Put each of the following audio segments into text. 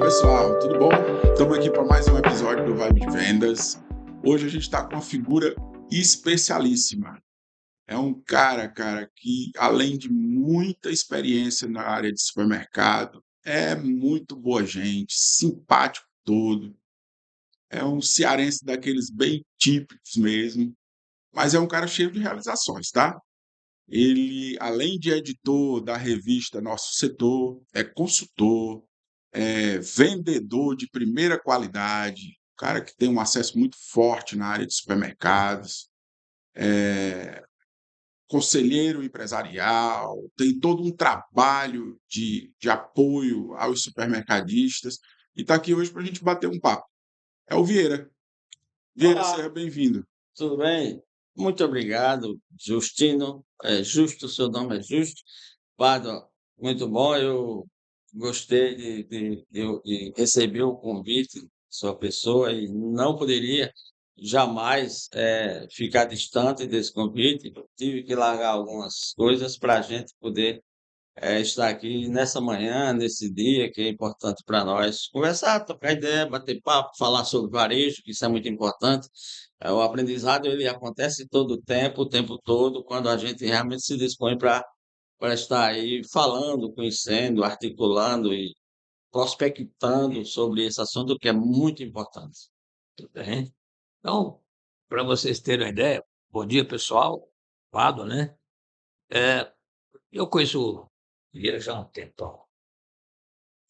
pessoal, tudo bom? Estamos aqui para mais um episódio do Vibe de Vendas. Hoje a gente está com uma figura especialíssima. É um cara, que além de muita experiência na área de supermercado, é muito boa gente, simpático todo. É um cearense daqueles bem típicos mesmo, mas é um cara cheio de realizações, tá? Ele, além de editor da revista Nosso Setor, é consultor, é vendedor de primeira qualidade, cara que tem um acesso muito forte na área de supermercados, conselheiro empresarial, tem todo um trabalho de apoio aos supermercadistas e está aqui hoje para a gente bater um papo. É o Vieira. Vieira, seja Olá, bem-vindo. tudo bem? Muito obrigado, Justino. É justo, seu nome é justo. Pado, muito bom. Eu gostei de receber o convite de sua pessoa e não poderia jamais ficar distante desse convite. Tive que largar algumas coisas para a gente poder estar aqui nessa manhã, nesse dia que é importante para nós conversar, trocar ideia, bater papo, falar sobre varejo, que isso é muito importante. O aprendizado ele acontece todo o tempo todo, quando a gente realmente se dispõe para estar aí falando, conhecendo, articulando e prospectando sobre esse assunto que é muito importante. Tudo bem? Então, para vocês terem uma ideia, bom dia pessoal, Pado, né? É, eu conheço o Vieira já há um tempão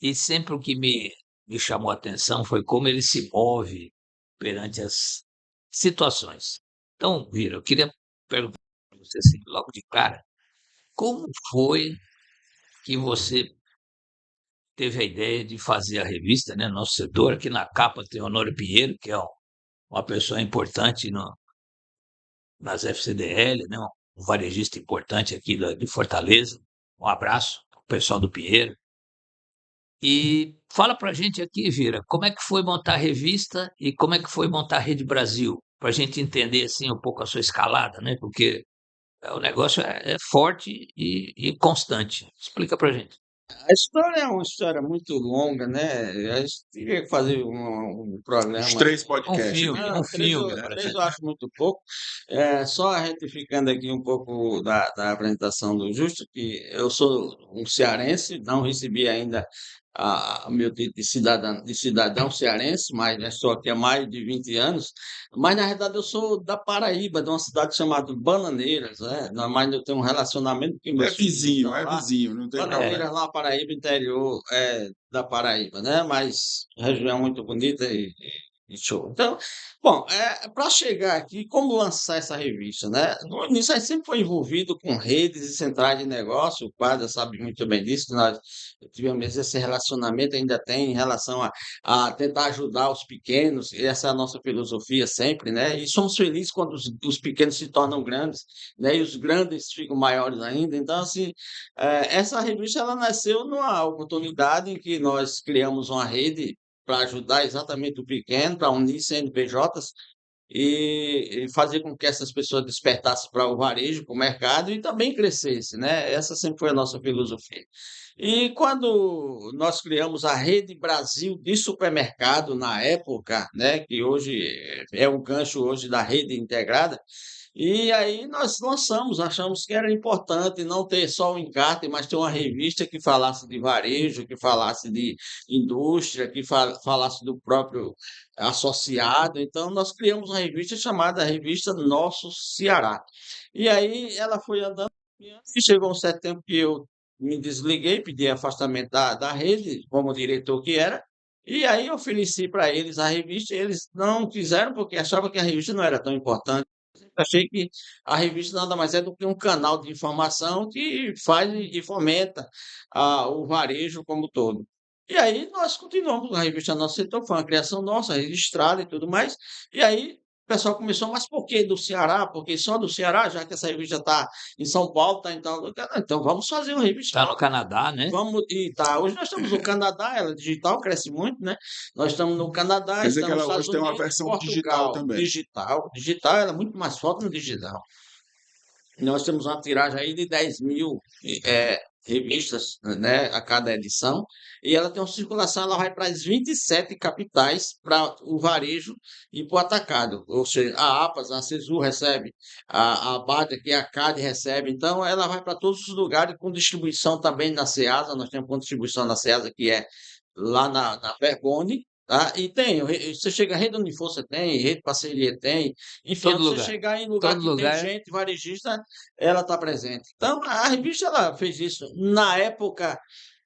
e sempre o que me chamou a atenção foi como ele se move perante as situações. Então, Vieira, eu queria perguntar para você assim, logo de cara, como foi que você teve a ideia de fazer a revista, né, Nosso Setor? Aqui na capa tem o Honório Pinheiro, que é uma pessoa importante nas FCDL, né? Um varejista importante aqui de Fortaleza. Um abraço ao pessoal do Pinheiro. E fala para a gente aqui, Vira, como é que foi montar a revista e como é que foi montar a Rede Brasil, para a gente entender assim um pouco a sua escalada, né? Porque o negócio é forte e constante. Explica para a gente. A história é uma história muito longa, né? A gente teria que fazer um Os programa. 3 podcasts aqui. Não, Um filme, por três exemplo. eu acho muito pouco. Só retificando aqui um pouco da apresentação do Justo, que eu sou um cearense, não recebi ainda o meu título de cidadão cearense, mas já estou aqui há mais de 20 anos. Mas, na verdade, eu sou da Paraíba, de uma cidade chamada Bananeiras, né? Mas eu tenho um relacionamento porque meus filhos estão É lá. vizinho, não tem problema. Bananeiras, lá, Paraíba, interior da Paraíba, né? Mas região muito bonita e show. Então, bom, para chegar aqui, como lançar essa revista, né? No início, a gente sempre foi envolvido com redes e centrais de negócio, o Quadra sabe muito bem disso, que nós tivemos esse relacionamento, ainda tem em relação a tentar ajudar os pequenos, e essa é a nossa filosofia sempre, né? E somos felizes quando os pequenos se tornam grandes, né? E os grandes ficam maiores ainda. Então, assim, essa revista ela nasceu numa oportunidade em que nós criamos uma rede para ajudar exatamente o pequeno, para unir CNPJs e fazer com que essas pessoas despertassem para o varejo, para o mercado e também crescessem, né? Essa sempre foi a nossa filosofia. E quando nós criamos a Rede Brasil de Supermercado na época, né, que hoje é o gancho hoje da rede integrada, e aí nós lançamos, achamos que era importante não ter só o encarte, mas ter uma revista que falasse de varejo, que falasse de indústria, que falasse do próprio associado. Então nós criamos uma revista chamada Revista Nosso Ceará. E aí ela foi andando e chegou um certo tempo que eu me desliguei, pedi afastamento da rede, como diretor que era, e aí ofereci para eles a revista, e eles não quiseram porque achavam que a revista não era tão importante. Achei que a revista nada mais é do que um canal de informação que faz e fomenta o varejo como um todo. E aí nós continuamos com a revista Nosso Setor, foi uma criação nossa, registrada e tudo mais. E aí o pessoal começou, mas por que do Ceará? Porque só do Ceará, já que essa revista está em São Paulo, está em tal lugar. Então vamos fazer uma revista. Está no Canadá, né? Vamos, e tá. Hoje nós estamos no Canadá, ela é digital, cresce muito, né? Nós estamos no Canadá, Quer dizer que estamos ela nos Estados hoje tem uma Unidos e versão digital Portugal. também. Digital, ela é muito mais forte no digital. Nós temos uma tiragem aí de 10 mil revistas, né, a cada edição, e ela tem uma circulação, ela vai para as 27 capitais, para o varejo e para o atacado. Ou seja, a APAS, a CESU recebe, a ABAD, que é a CAD, recebe. Então, ela vai para todos os lugares, com distribuição também na Ceasa. Nós temos com distribuição na Ceasa, que é lá na Pergone. Tá? E tem, você chega, rede Unifor você tem, rede Parceria tem, enfim, Todo você lugar. chegar em lugar Todo que tem lugar. gente varejista, ela está presente. Então, a revista ela fez isso na época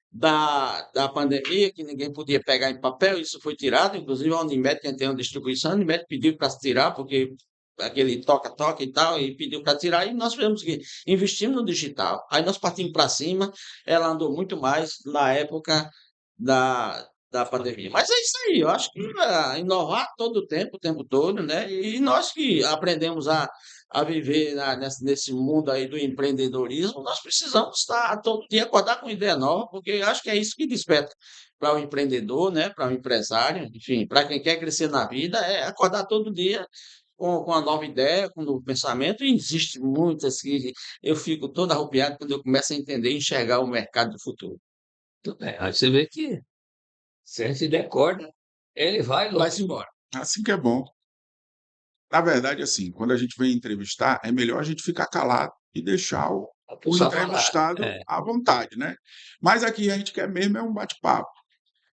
da pandemia, que ninguém podia pegar em papel, isso foi tirado, inclusive a Unimed, que tem uma distribuição, a Unimed pediu para se tirar, porque aquele toca-toca e tal, e pediu para tirar, e nós fizemos que investimos no digital. Aí nós partimos para cima, ela andou muito mais na época da pandemia. Mas é isso aí, eu acho que inovar todo o tempo todo, né? E nós que aprendemos a viver nesse mundo aí do empreendedorismo, nós precisamos estar todo dia acordar com ideia nova, porque eu acho que é isso que desperta para o empreendedor, né? Para o empresário, enfim, para quem quer crescer na vida, é acordar todo dia com uma nova ideia, com um novo pensamento, e existe muitas que eu fico todo arrepiado quando eu começo a entender e enxergar o mercado do futuro. Tudo bem. Aí você vê que se a gente der corda, ele vai Vai-se longe. embora. Assim que é bom. Na verdade, assim, quando a gente vem entrevistar, é melhor a gente ficar calado e deixar A o pessoa falar. entrevistado É, à vontade, né? Mas aqui a gente quer mesmo é um bate-papo.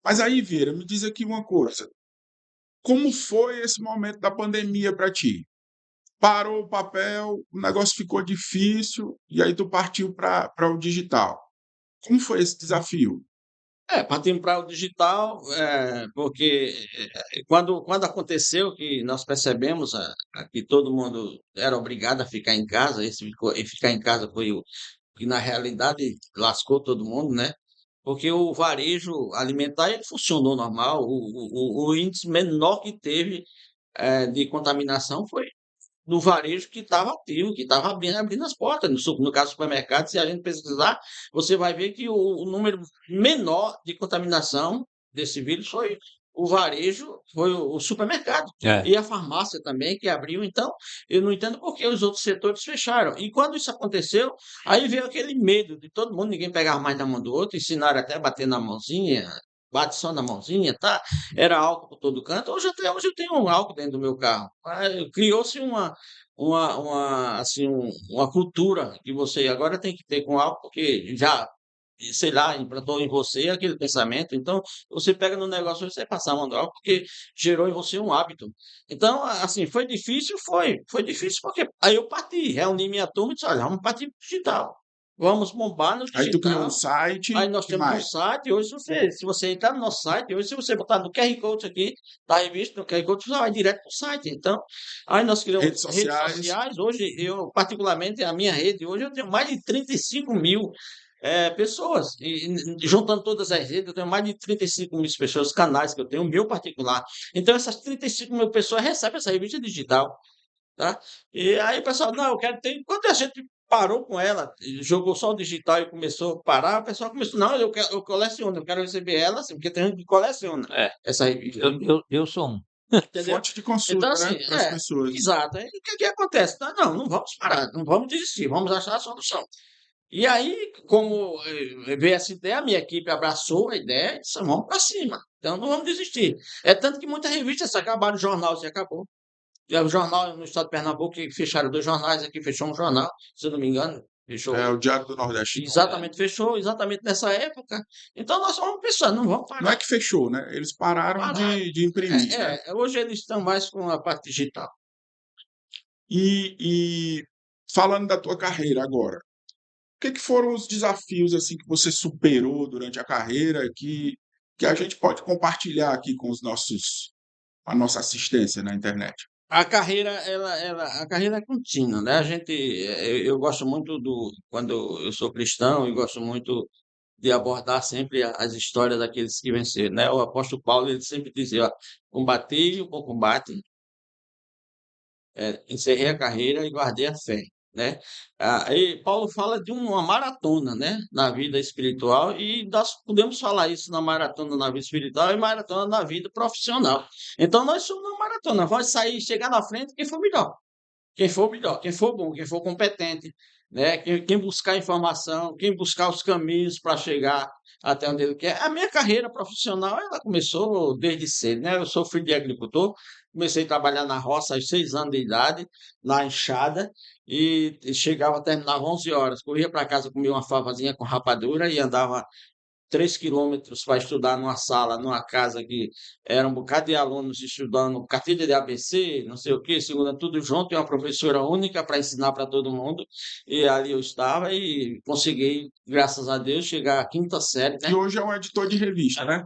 Mas aí, Vieira, me diz aqui uma coisa. Como foi esse momento da pandemia para ti? Parou o papel, o negócio ficou difícil e aí tu partiu para o digital. Como foi esse desafio? Partimos para o digital, porque quando aconteceu que nós percebemos que todo mundo era obrigado a ficar em casa, e ficar em casa foi o que na realidade lascou todo mundo, né? Porque o varejo alimentar ele funcionou normal, o índice menor que teve de contaminação foi no varejo que estava ativo, que estava abrindo as portas. No caso do supermercado, se a gente pesquisar, você vai ver que o número menor de contaminação desse vírus foi o varejo, foi o supermercado. é. E a farmácia também, que abriu. Então, eu não entendo por que os outros setores fecharam. E quando isso aconteceu, aí veio aquele medo de todo mundo, ninguém pegava mais na mão do outro, ensinaram até a bater na mãozinha, bate só na mãozinha, tá? Era álcool por todo canto. Até hoje eu tenho um álcool dentro do meu carro. Criou-se assim, uma cultura que você agora tem que ter com álcool, porque já, sei lá, implantou em você aquele pensamento. Então, você pega no negócio e você passa a mão do álcool, porque gerou em você um hábito. Então, assim, foi difícil? Foi difícil porque aí eu parti, reuni minha turma e disse, olha, vamos partir para o digital. Vamos bombar no Aí tu criou um digital. Aí site, nós que temos um mais? site, hoje se você entrar no nosso site, hoje se você botar no QR Code aqui, da revista, no QR Code, você vai direto para o site. Então, aí nós Redes criamos redes sociais. sociais, hoje eu, particularmente, a minha rede, hoje eu tenho mais de 35 mil pessoas, e juntando todas as redes, eu tenho mais de 35 mil pessoas, canais que eu tenho, o meu particular. Então, essas 35 mil pessoas recebem essa revista digital, tá? E aí o pessoal, não, eu quero ter. Quando a gente parou com ela, jogou só o digital e começou a parar, o pessoal começou, não, eu coleciono, eu quero receber ela, assim, porque tem gente que coleciona É, essa revista, eu sou um. entendeu? Fonte de Então, consulta, né, assim, para as pessoas. exato. Aí o que que acontece? Não vamos parar, não vamos desistir, vamos achar a solução. E aí, como veio essa ideia, a minha equipe abraçou a ideia e disse, vamos para cima. Então, não vamos desistir. É tanto que muitas revistas se acabaram, o jornal se acabou. O jornal no estado de Pernambuco, que fecharam 2 jornais, aqui fechou um jornal, se eu não me engano, É o fechou. Diário do Nordeste. Exatamente, fechou, exatamente nessa época. Então nós vamos pensando, não vamos Não é parar. que fechou, né? Eles pararam Parar. de imprimir, né? Hoje eles estão mais com a parte digital. E falando da tua carreira agora, o que foram os desafios assim que você superou durante a carreira que a gente pode compartilhar aqui com a nossa assistência na internet? A carreira é contínua, né? Eu gosto muito quando eu sou cristão, eu gosto muito de abordar sempre as histórias daqueles que venceram, né? O apóstolo Paulo, ele sempre dizia, ó, combati o bom combate, encerrei a carreira e guardei a fé, né? E Paulo fala de uma maratona, né, na vida espiritual, e nós podemos falar isso na maratona na vida espiritual e maratona na vida profissional. Então nós somos uma maratona, vamos sair, chegar na frente quem for melhor. quem for melhor, quem for bom, quem for competente, né? Quem buscar informação, quem buscar os caminhos para chegar até onde ele quer. A minha carreira profissional, ela começou desde cedo, né? Eu sou filho de agricultor, comecei a trabalhar na roça aos 6 anos de idade, na enxada, e chegava, terminava 11 horas, corria para casa, comia uma favazinha com rapadura e andava 3 quilômetros para estudar numa sala, numa casa que era um bocado de alunos estudando cartilha de ABC, não sei o quê, segunda, tudo junto, e uma professora única para ensinar para todo mundo. E ali eu estava e consegui, graças a Deus, chegar à quinta série, E né? hoje é um editor de revista, né?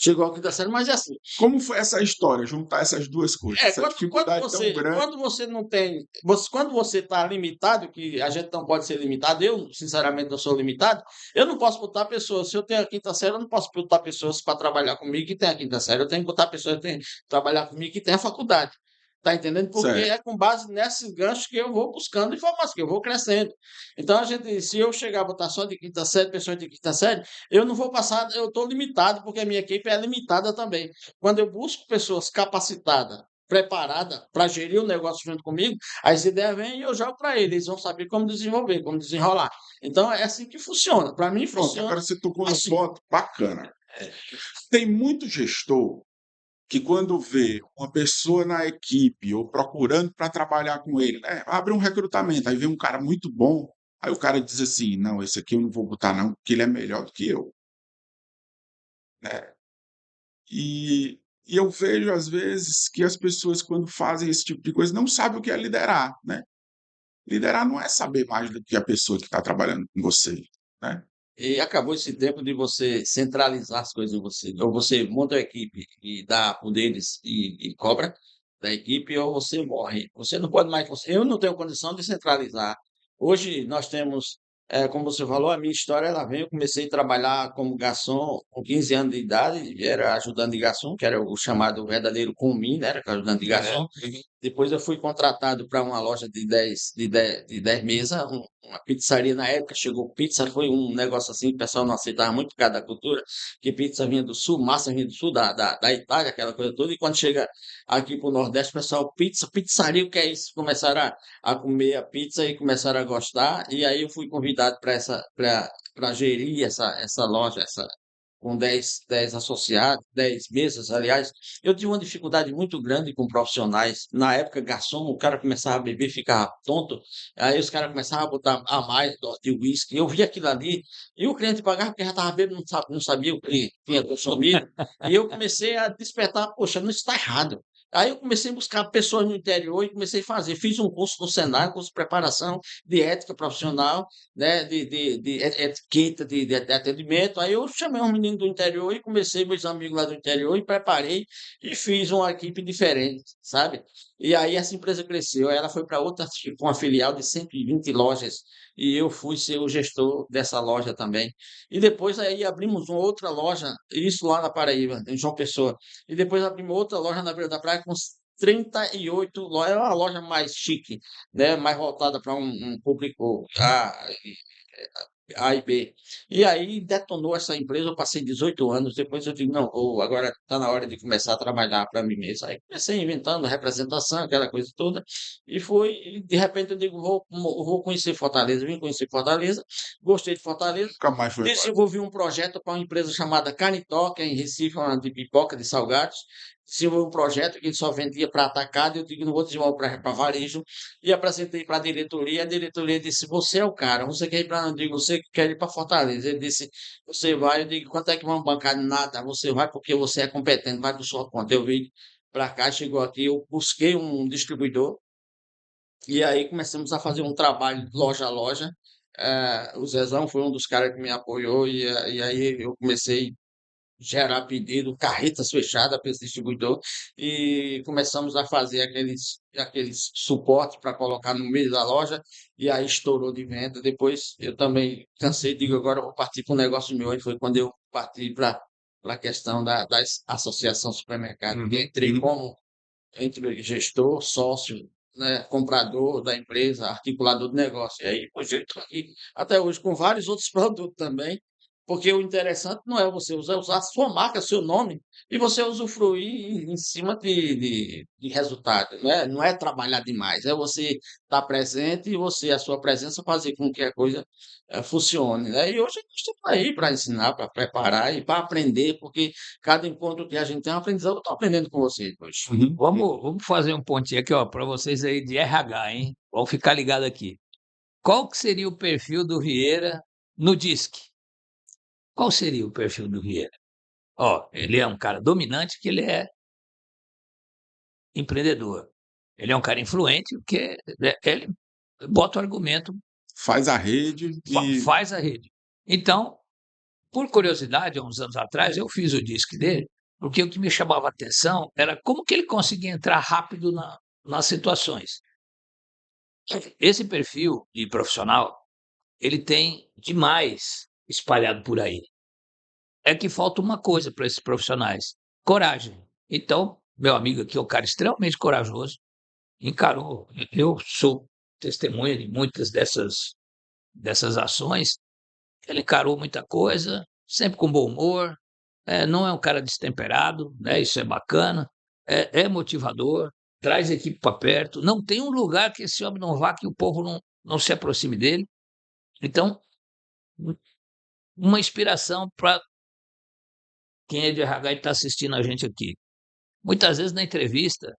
Chegou à quinta série, mas é assim, Como foi essa história, juntar essas duas coisas, essa dificuldade tão grande? quando você não tem, quando você está limitado, que a gente não pode ser limitado, eu, sinceramente, não sou limitado, eu não posso botar pessoas, se eu tenho a quinta série, eu não posso botar pessoas para trabalhar comigo que tem a quinta série, eu tenho que botar pessoas que têm que trabalhar comigo que tem a faculdade. Tá entendendo? Porque Certo. é com base nesses ganchos que eu vou buscando informação, que eu vou crescendo. Então, se eu chegar a botar só de quinta série, pessoas de quinta série, eu não vou passar, eu estou limitado, porque a minha equipe é limitada também. Quando eu busco pessoas capacitadas, preparadas para gerir o negócio junto comigo, as ideias vêm e eu jogo para eles. Eles vão saber como desenvolver, como desenrolar. Então, é assim que funciona. Para mim, Pronto, funciona agora você tocou no assim. ponto bacana. Tem muito gestor que quando vê uma pessoa na equipe ou procurando para trabalhar com ele, né, abre um recrutamento, aí vê um cara muito bom, aí o cara diz assim, não, esse aqui eu não vou botar não, porque ele é melhor do que eu, né? E eu vejo às vezes que as pessoas quando fazem esse tipo de coisa não sabem o que é liderar, né? Liderar não é saber mais do que a pessoa que está trabalhando com você, né? E acabou esse tempo de você centralizar as coisas em você. Ou você monta a equipe e dá poderes e cobra da equipe, ou você morre. Você não pode mais. Eu não tenho condição de centralizar. Hoje nós temos, como você falou, a minha história ela vem. Eu comecei a trabalhar como garçom com 15 anos de idade, era ajudante de garçom, que era o chamado verdadeiro comim, né? Era ajudante de garçom. Depois eu fui contratado para uma loja de dez mesas, uma pizzaria na época, chegou pizza, foi um negócio assim que o pessoal não aceitava muito por causa da cultura, que pizza vinha do sul, massa vinha do sul, da Itália, aquela coisa toda, e quando chega aqui para o Nordeste, o pessoal, pizza, pizzaria, o que é isso? Começaram a comer a pizza e começaram a gostar, e aí eu fui convidado para gerir essa loja, com 10 associados, 10 mesas, aliás, eu tive uma dificuldade muito grande com profissionais. Na época, garçom, o cara começava a beber, ficava tonto, aí os caras começavam a botar a mais de uísque. Eu via aquilo ali, e o cliente pagava porque já estava bebendo, não sabia o que tinha consumido. E eu comecei a despertar, poxa, não está errado. Aí eu comecei a buscar pessoas no interior e comecei a fazer. Fiz um curso no Senai, curso de preparação de ética profissional, né, de etiqueta, de atendimento. Aí eu chamei um menino do interior e comecei meus amigos lá do interior e preparei e fiz uma equipe diferente, sabe? E aí essa empresa cresceu, aí ela foi para outra, com uma filial de 120 lojas, e eu fui ser o gestor dessa loja também. E depois aí abrimos uma outra loja, isso lá na Paraíba, em João Pessoa. E depois abrimos outra loja na beira da praia com 38 lojas, é uma loja mais chique, né, mais voltada para um público A e B. E aí detonou essa empresa, eu passei 18 anos, depois eu digo, não, agora está na hora de começar a trabalhar para mim mesmo. Aí comecei inventando representação, aquela coisa toda, e de repente eu digo, vou conhecer Fortaleza, vim conhecer Fortaleza, gostei de Fortaleza, Nunca mais foi embora. desenvolvi um projeto para uma empresa chamada Canitoca, em Recife, uma de pipoca de salgados. Desenvolvi um projeto que ele só vendia para atacado, eu digo, não vou desenvolver para varejo, e apresentei para a diretoria disse, você é o cara, você quer ir para, eu digo, você quer ir para Fortaleza. Ele disse, você vai, eu digo, quanto é que vamos bancar? Nada, você vai porque você é competente, vai por sua conta. Eu vim para cá, chegou aqui, eu busquei um distribuidor, e aí começamos a fazer um trabalho loja a loja. O Zezão foi um dos caras que me apoiou, e aí eu comecei a gerar pedido, carretas fechadas para esse distribuidor, e começamos a fazer aqueles suportes para colocar no meio da loja, e aí estourou de venda. Depois eu também cansei, digo, agora eu vou partir para um negócio meu, e foi quando eu parti para a questão da associação supermercado. E entrei como entre gestor, sócio, né, comprador da empresa, articulador de negócio. E aí, hoje eu estou aqui até hoje com vários outros produtos também, Porque o interessante não é você usar a sua marca, seu nome, e você usufruir em cima de resultado, né? Não é trabalhar demais, é você estar presente e a sua presença fazer com que a coisa funcione, né? E hoje a gente está aí para ensinar, para preparar e para aprender, porque cada encontro que a gente tem é um aprendizado. Eu estou aprendendo com vocês hoje. Vamos fazer um pontinho aqui, ó, para vocês aí de RH, hein? Vamos ficar ligado aqui. Qual que seria o perfil do Vieira no DISC? Qual seria o perfil do Vieira? Ó, ele é um cara dominante, que ele é empreendedor. Ele é um cara influente, porque ele bota o argumento, Faz a rede e faz a rede. Então, por curiosidade, há uns anos atrás, eu fiz o DISC dele, porque o que me chamava a atenção era como que ele conseguia entrar rápido nas situações. Esse perfil de profissional, ele tem demais espalhado por aí. É que falta uma coisa para esses profissionais: coragem. Então, meu amigo aqui é um cara extremamente corajoso, encarou. Eu sou testemunha de muitas dessas ações. Ele encarou muita coisa, sempre com bom humor, não é um cara destemperado, né? Isso é bacana, é motivador, traz a equipe para perto. Não tem um lugar que esse homem não vá que o povo não se aproxime dele. Então, uma inspiração para quem é de RH e está assistindo a gente aqui. Muitas vezes na entrevista,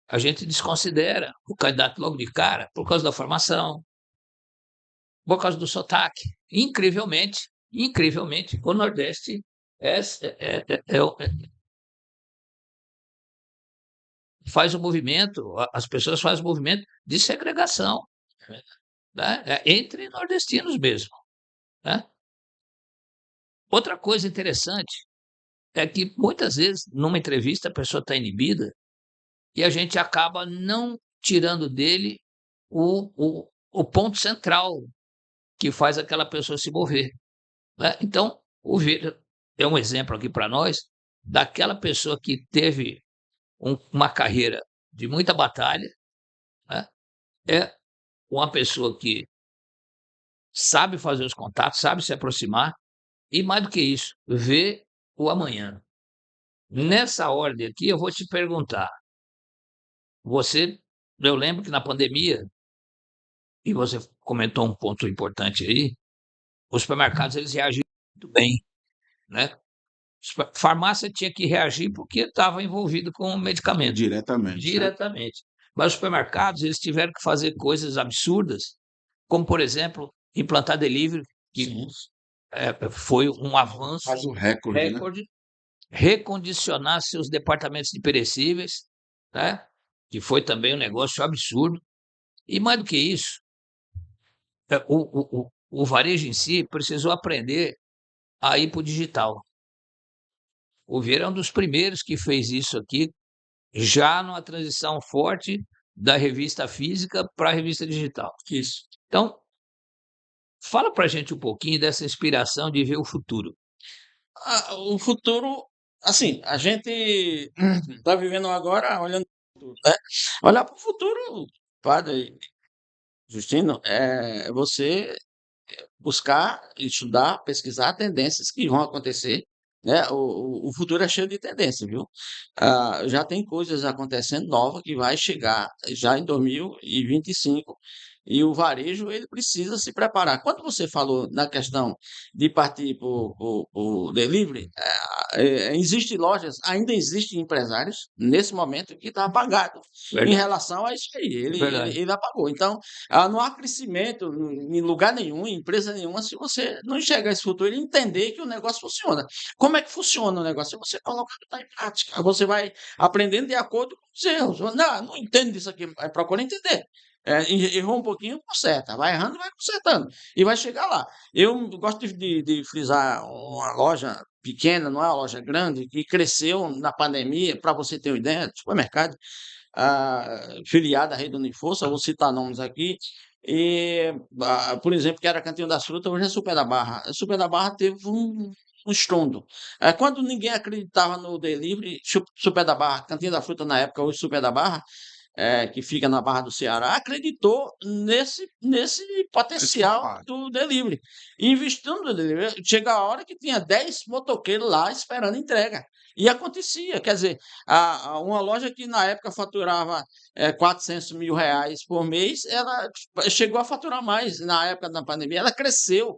a gente desconsidera o candidato logo de cara por causa da formação, por causa do sotaque. Incrivelmente, o Nordeste faz o movimento, as pessoas fazem o movimento de segregação, né? Entre nordestinos mesmo, né? Outra coisa interessante é que muitas vezes, numa entrevista, a pessoa está inibida e a gente acaba não tirando dele o ponto central que faz aquela pessoa se mover, né? Então, o Vieira é um exemplo aqui para nós daquela pessoa que teve uma carreira de muita batalha, né? É uma pessoa que sabe fazer os contatos, sabe se aproximar e, mais do que isso, vê o amanhã. Nessa ordem aqui, eu vou te perguntar: eu lembro que na pandemia, e você comentou um ponto importante aí, os supermercados eles reagiram muito bem, né? Farmácia tinha que reagir porque estava envolvido com o medicamento, diretamente, né? diretamente. Mas os supermercados eles tiveram que fazer coisas absurdas, como, por exemplo, implantar delivery, que Sim. foi um avanço Faz o recorde, né? recorde, recondicionar seus departamentos de perecíveis, né? Que foi também um negócio absurdo. E mais do que isso, o varejo em si precisou aprender a ir para o digital. O Vieira é um dos primeiros que fez isso aqui, já numa transição forte da revista física para a revista digital. Isso. Então, fala para a gente um pouquinho dessa inspiração de ver o futuro. O futuro, assim, a gente está vivendo agora olhando para o futuro, né? Olhar para o futuro, padre Justino, é você buscar, estudar, pesquisar tendências que vão acontecer, né? O futuro é cheio de tendência, viu? Já tem coisas acontecendo novas que vai chegar já em 2025 e o varejo ele precisa se preparar. Quando você falou na questão de partir para o delivery, existe lojas, ainda existem empresários nesse momento que está apagado em Verdade. relação a isso aí. Verdade. Ele apagou. Então, não há crescimento em lugar nenhum, em empresa nenhuma, se você não enxergar esse futuro e entender que o negócio funciona. Como é que funciona o negócio? Você coloca em prática. Você vai aprendendo de acordo com os erros. Não entendo disso aqui, procura entender. Errou um pouquinho, conserta. Vai errando, vai consertando. E vai chegar lá. Eu gosto de frisar uma loja pequena, não é uma loja grande, que cresceu na pandemia, para você ter uma ideia, supermercado, filiada à Rede Uniforça, vou citar nomes aqui, e, por exemplo, que era Cantinho das Frutas, hoje é Super da Barra. A Super da Barra teve um estrondo. Quando ninguém acreditava no delivery, Super da Barra, Cantinho da Fruta na época, hoje Super da Barra, que fica na Barra do Ceará, acreditou nesse potencial formato. do delivery. E investindo no delivery, chega a hora que tinha 10 motoqueiros lá esperando entrega. E acontecia, quer dizer, uma loja que na época faturava 400 mil reais por mês, ela chegou a faturar mais. Na época da pandemia, ela cresceu.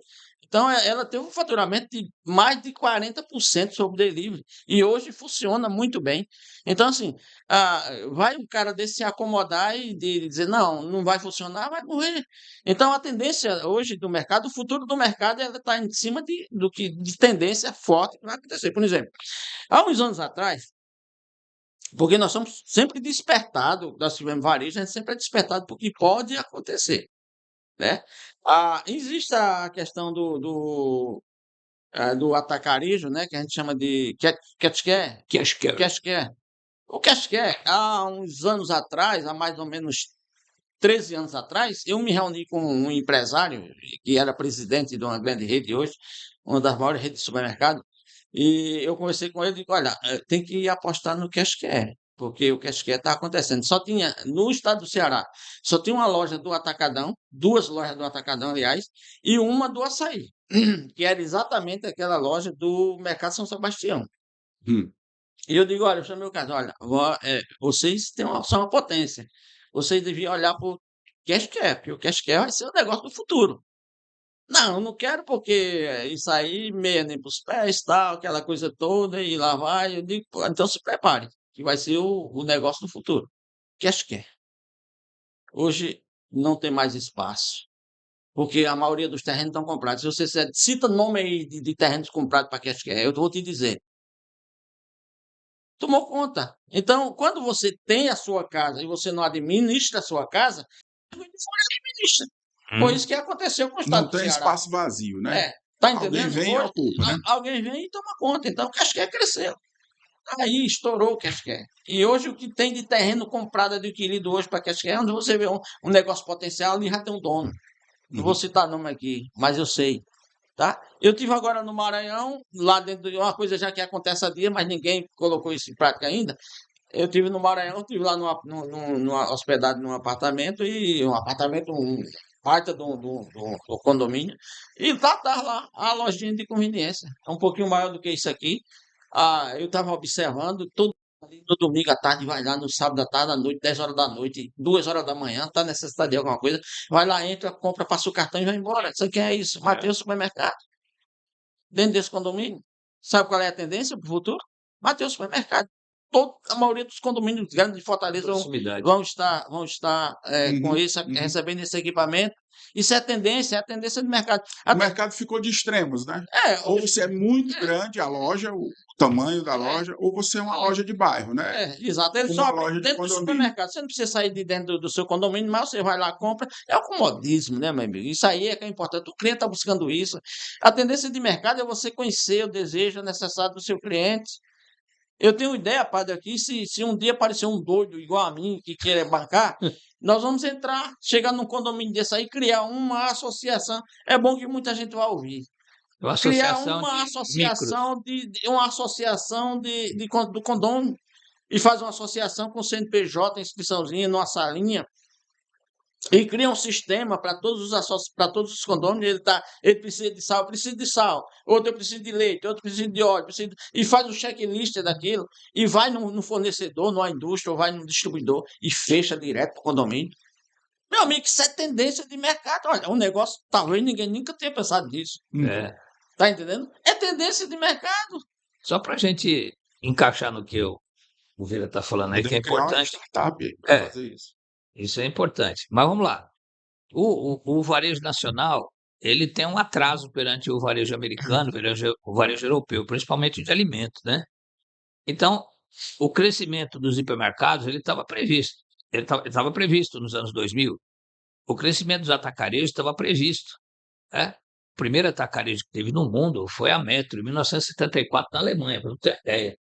Então, ela teve um faturamento de mais de 40% sobre delivery. E hoje funciona muito bem. Então, assim, vai um cara desse se acomodar e dizer, não, não vai funcionar, vai morrer. Então, a tendência hoje do mercado, o futuro do mercado, ela está em cima de tendência forte que vai acontecer. Por exemplo, há uns anos atrás, porque nós somos sempre despertados, nós tivemos varejo, a gente sempre é despertado por que pode acontecer, né? Existe a questão do atacarejo, né, que a gente chama de cash care. Cash care. O cash care, há uns anos atrás, há mais ou menos 13 anos atrás, eu me reuni com um empresário que era presidente de uma grande rede hoje, uma das maiores redes de supermercado, e eu conversei com ele e disse, olha, tem que apostar no cash care, porque o cash care está acontecendo. Só tinha, no estado do Ceará, só tinha uma loja do Atacadão, duas lojas do Atacadão, aliás, e uma do Açaí, que era exatamente aquela loja do Mercado São Sebastião. Hum. E eu digo, olha, eu chamei o caso, olha, vocês são uma potência. Vocês deviam olhar para o cash care, porque o cash care vai ser o negócio do futuro. Não, eu não quero porque isso aí meia nem para os pés, tal, aquela coisa toda, e lá vai. Eu digo, pô, então se prepare, que vai ser o negócio do futuro. Cash care. Hoje não tem mais espaço, porque a maioria dos terrenos estão comprados. Se você cita nome aí de terrenos comprados para cash care, eu vou te dizer. Tomou conta. Então, quando você tem a sua casa e você não administra a sua casa, ninguém administra. Foi isso que aconteceu com o estado Não do tem Ceará. espaço vazio, né? Tá Alguém entendendo? vem e Hoje, ocupa, né? alguém vem e toma conta. Então, o Casquer cresceu. Aí estourou o Casquer. E hoje o que tem de terreno comprado, adquirido hoje para Casquer, onde você vê um negócio potencial, ali já tem um dono. Não vou citar nome aqui, mas eu sei. Tá? Eu tive agora no Maranhão, lá dentro de uma coisa já que acontece há dia, mas ninguém colocou isso em prática ainda. Eu tive no Maranhão, tive lá numa hospedado num apartamento, e um apartamento, um parte do condomínio, e tá lá a lojinha de conveniência. É um pouquinho maior do que isso aqui. Eu estava observando, todo ali no domingo à tarde, vai lá no sábado à tarde, à noite, 10 horas da noite, 2 horas da manhã, está necessidade de alguma coisa, vai lá, entra, compra, passa o cartão e vai embora. Isso aqui é isso, Mateus Supermercado. Dentro desse condomínio, sabe qual é a tendência para o futuro? Mateus Supermercado. A maioria dos condomínios grandes de Fortaleza vão estar com isso, recebendo esse equipamento. Isso é a tendência do mercado. O mercado ficou de extremos, né? Ou você é muito grande a loja, o tamanho da loja, ou você é uma loja de bairro, né? Exato. Ele Uma só loja de dentro do condomínio. supermercado. Você não precisa sair de dentro do seu condomínio, mas você vai lá, compra. É o comodismo, né, meu amigo? Isso aí é que é importante. O cliente está buscando isso. A tendência de mercado é você conhecer o desejo, a necessidade do seu cliente. Eu tenho ideia, padre, aqui, se um dia aparecer um doido igual a mim, que queira bancar, nós vamos entrar, chegar num condomínio desse aí, criar uma associação. É bom que muita gente vai ouvir. Uma Criar associação uma de micros. associação do condomínio e faz uma associação com o CNPJ, inscriçãozinha, numa salinha, e cria um sistema para todos os condomínios. Ele precisa de sal, precisa de sal. Outro precisa de leite, outro precisa de óleo, e faz um checklist daquilo, e vai no fornecedor, numa indústria, ou vai no distribuidor, e fecha direto para o condomínio. Meu amigo, isso é tendência de mercado. Olha, um negócio, talvez ninguém nunca tenha pensado nisso. É. Tá entendendo? É tendência de mercado. Só para a gente encaixar no que o Vieira está falando aí, que é Podemos criar uma importante. startup para É, fazer isso. isso é importante. Mas vamos lá. O varejo nacional, ele tem um atraso perante o varejo americano, o varejo europeu, principalmente de alimentos, né? Então, o crescimento dos hipermercados, ele estava previsto. Ele estava previsto nos anos 2000. O crescimento dos atacarejos estava previsto, né? O primeiro atacarejo que teve no mundo foi a Metro, em 1974, na Alemanha, para você ter ideia.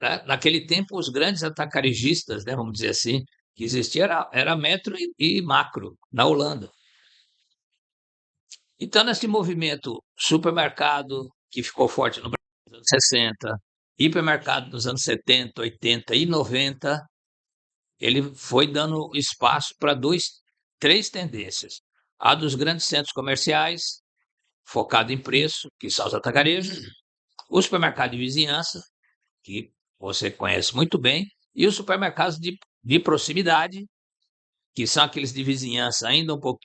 Né? Naquele tempo, os grandes atacarejistas, né, vamos dizer assim, que existia era Metro e Macro, na Holanda. Então, nesse movimento supermercado, que ficou forte no Brasil nos anos 60, hipermercado nos anos 70, 80 e 90, ele foi dando espaço para três tendências. A dos grandes centros comerciais, focado em preço, que são os atacarejos, o supermercado de vizinhança, que você conhece muito bem, e os supermercados de proximidade, que são aqueles de vizinhança ainda um pouco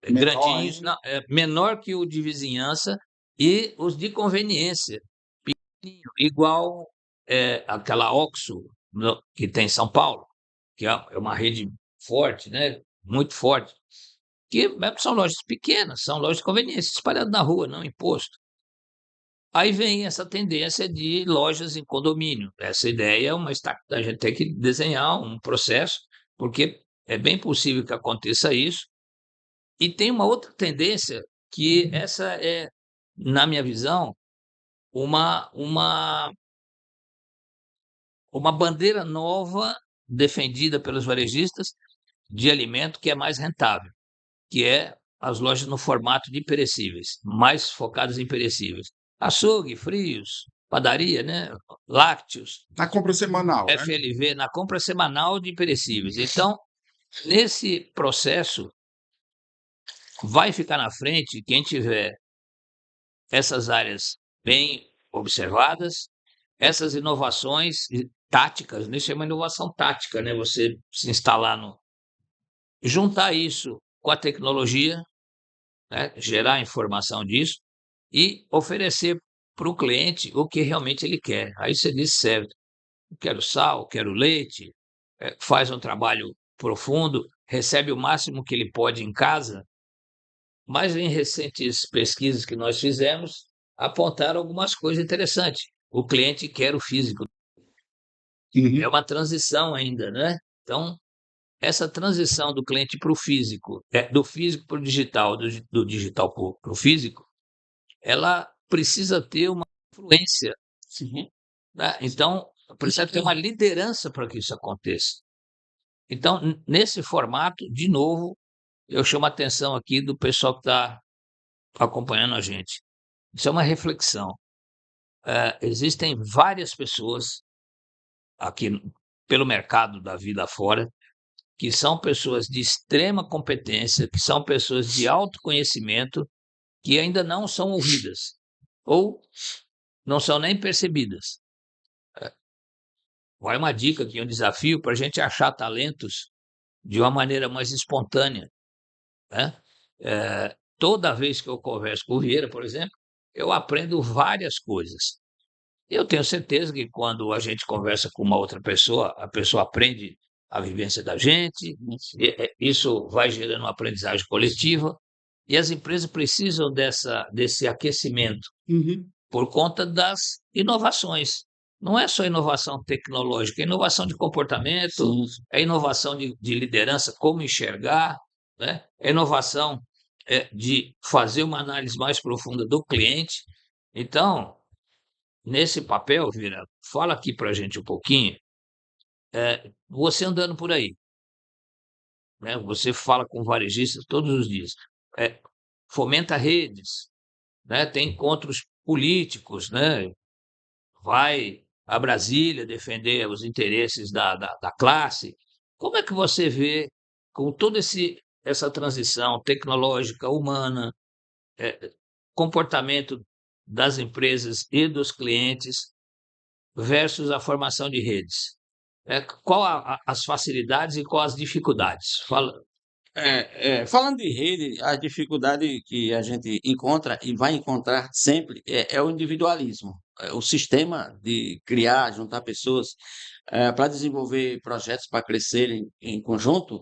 grandinhos, ainda. menor que o de vizinhança, e os de conveniência, pequenininho, igual aquela Oxxo que tem em São Paulo, que é uma rede forte, né? Muito forte, que são lojas pequenas, são lojas de conveniência, espalhadas na rua, não em posto. Aí vem essa tendência de lojas em condomínio. Essa ideia é uma startup, a gente tem que desenhar um processo, porque é bem possível que aconteça isso. E tem uma outra tendência que essa é, na minha visão, uma, uma, uma bandeira nova defendida pelos varejistas de alimento que é mais rentável, que é as lojas no formato de perecíveis, mais focadas em perecíveis. Açougue, frios, padaria, né? Lácteos, Na compra semanal, né? FLV, na compra semanal de perecíveis. Então, nesse processo, vai ficar na frente quem tiver essas áreas bem observadas, essas inovações táticas, isso é uma inovação tática, né? Você se instalar juntar isso com a tecnologia, né? Gerar informação disso e oferecer para o cliente o que realmente ele quer. Aí você diz certo, quero sal, quero leite, faz um trabalho profundo, recebe o máximo que ele pode em casa, mas em recentes pesquisas que nós fizemos, apontaram algumas coisas interessantes. O cliente quer o físico. É Uhum. uma transição ainda, né? Então, essa transição do cliente para o físico, do físico para o digital, do digital para o físico, ela precisa ter uma influência, Sim. né? Então, precisa ter uma liderança para que isso aconteça. Então, nesse formato, de novo, eu chamo a atenção aqui do pessoal que está acompanhando a gente. Isso é uma reflexão. Existem várias pessoas aqui pelo mercado da vida fora que são pessoas de extrema competência, que são pessoas de autoconhecimento, que ainda não são ouvidas ou não são nem percebidas. Vai uma dica aqui, um desafio para a gente achar talentos de uma maneira mais espontânea, né? Toda vez que eu converso com o Vieira, por exemplo, eu aprendo várias coisas. Eu tenho certeza que quando a gente conversa com uma outra pessoa, a pessoa aprende a vivência da gente, isso vai gerando uma aprendizagem coletiva, e as empresas precisam desse aquecimento Uhum. por conta das inovações. Não é só inovação tecnológica, é inovação de comportamento, Sim. é inovação de liderança, como enxergar, né? É inovação de fazer uma análise mais profunda do cliente. Então, nesse papel, Vira, fala aqui para a gente um pouquinho, você andando por aí, né? Você fala com varejistas todos os dias, fomenta redes, né? Tem encontros políticos, né? Vai a Brasília defender os interesses da classe. Como é que você vê, com toda essa transição tecnológica, humana, comportamento das empresas e dos clientes, versus a formação de redes? Qual as facilidades e quais as dificuldades? Fala. Falando de rede, a dificuldade que a gente encontra e vai encontrar sempre é o individualismo. O sistema de criar, juntar pessoas para desenvolver projetos para crescerem em conjunto,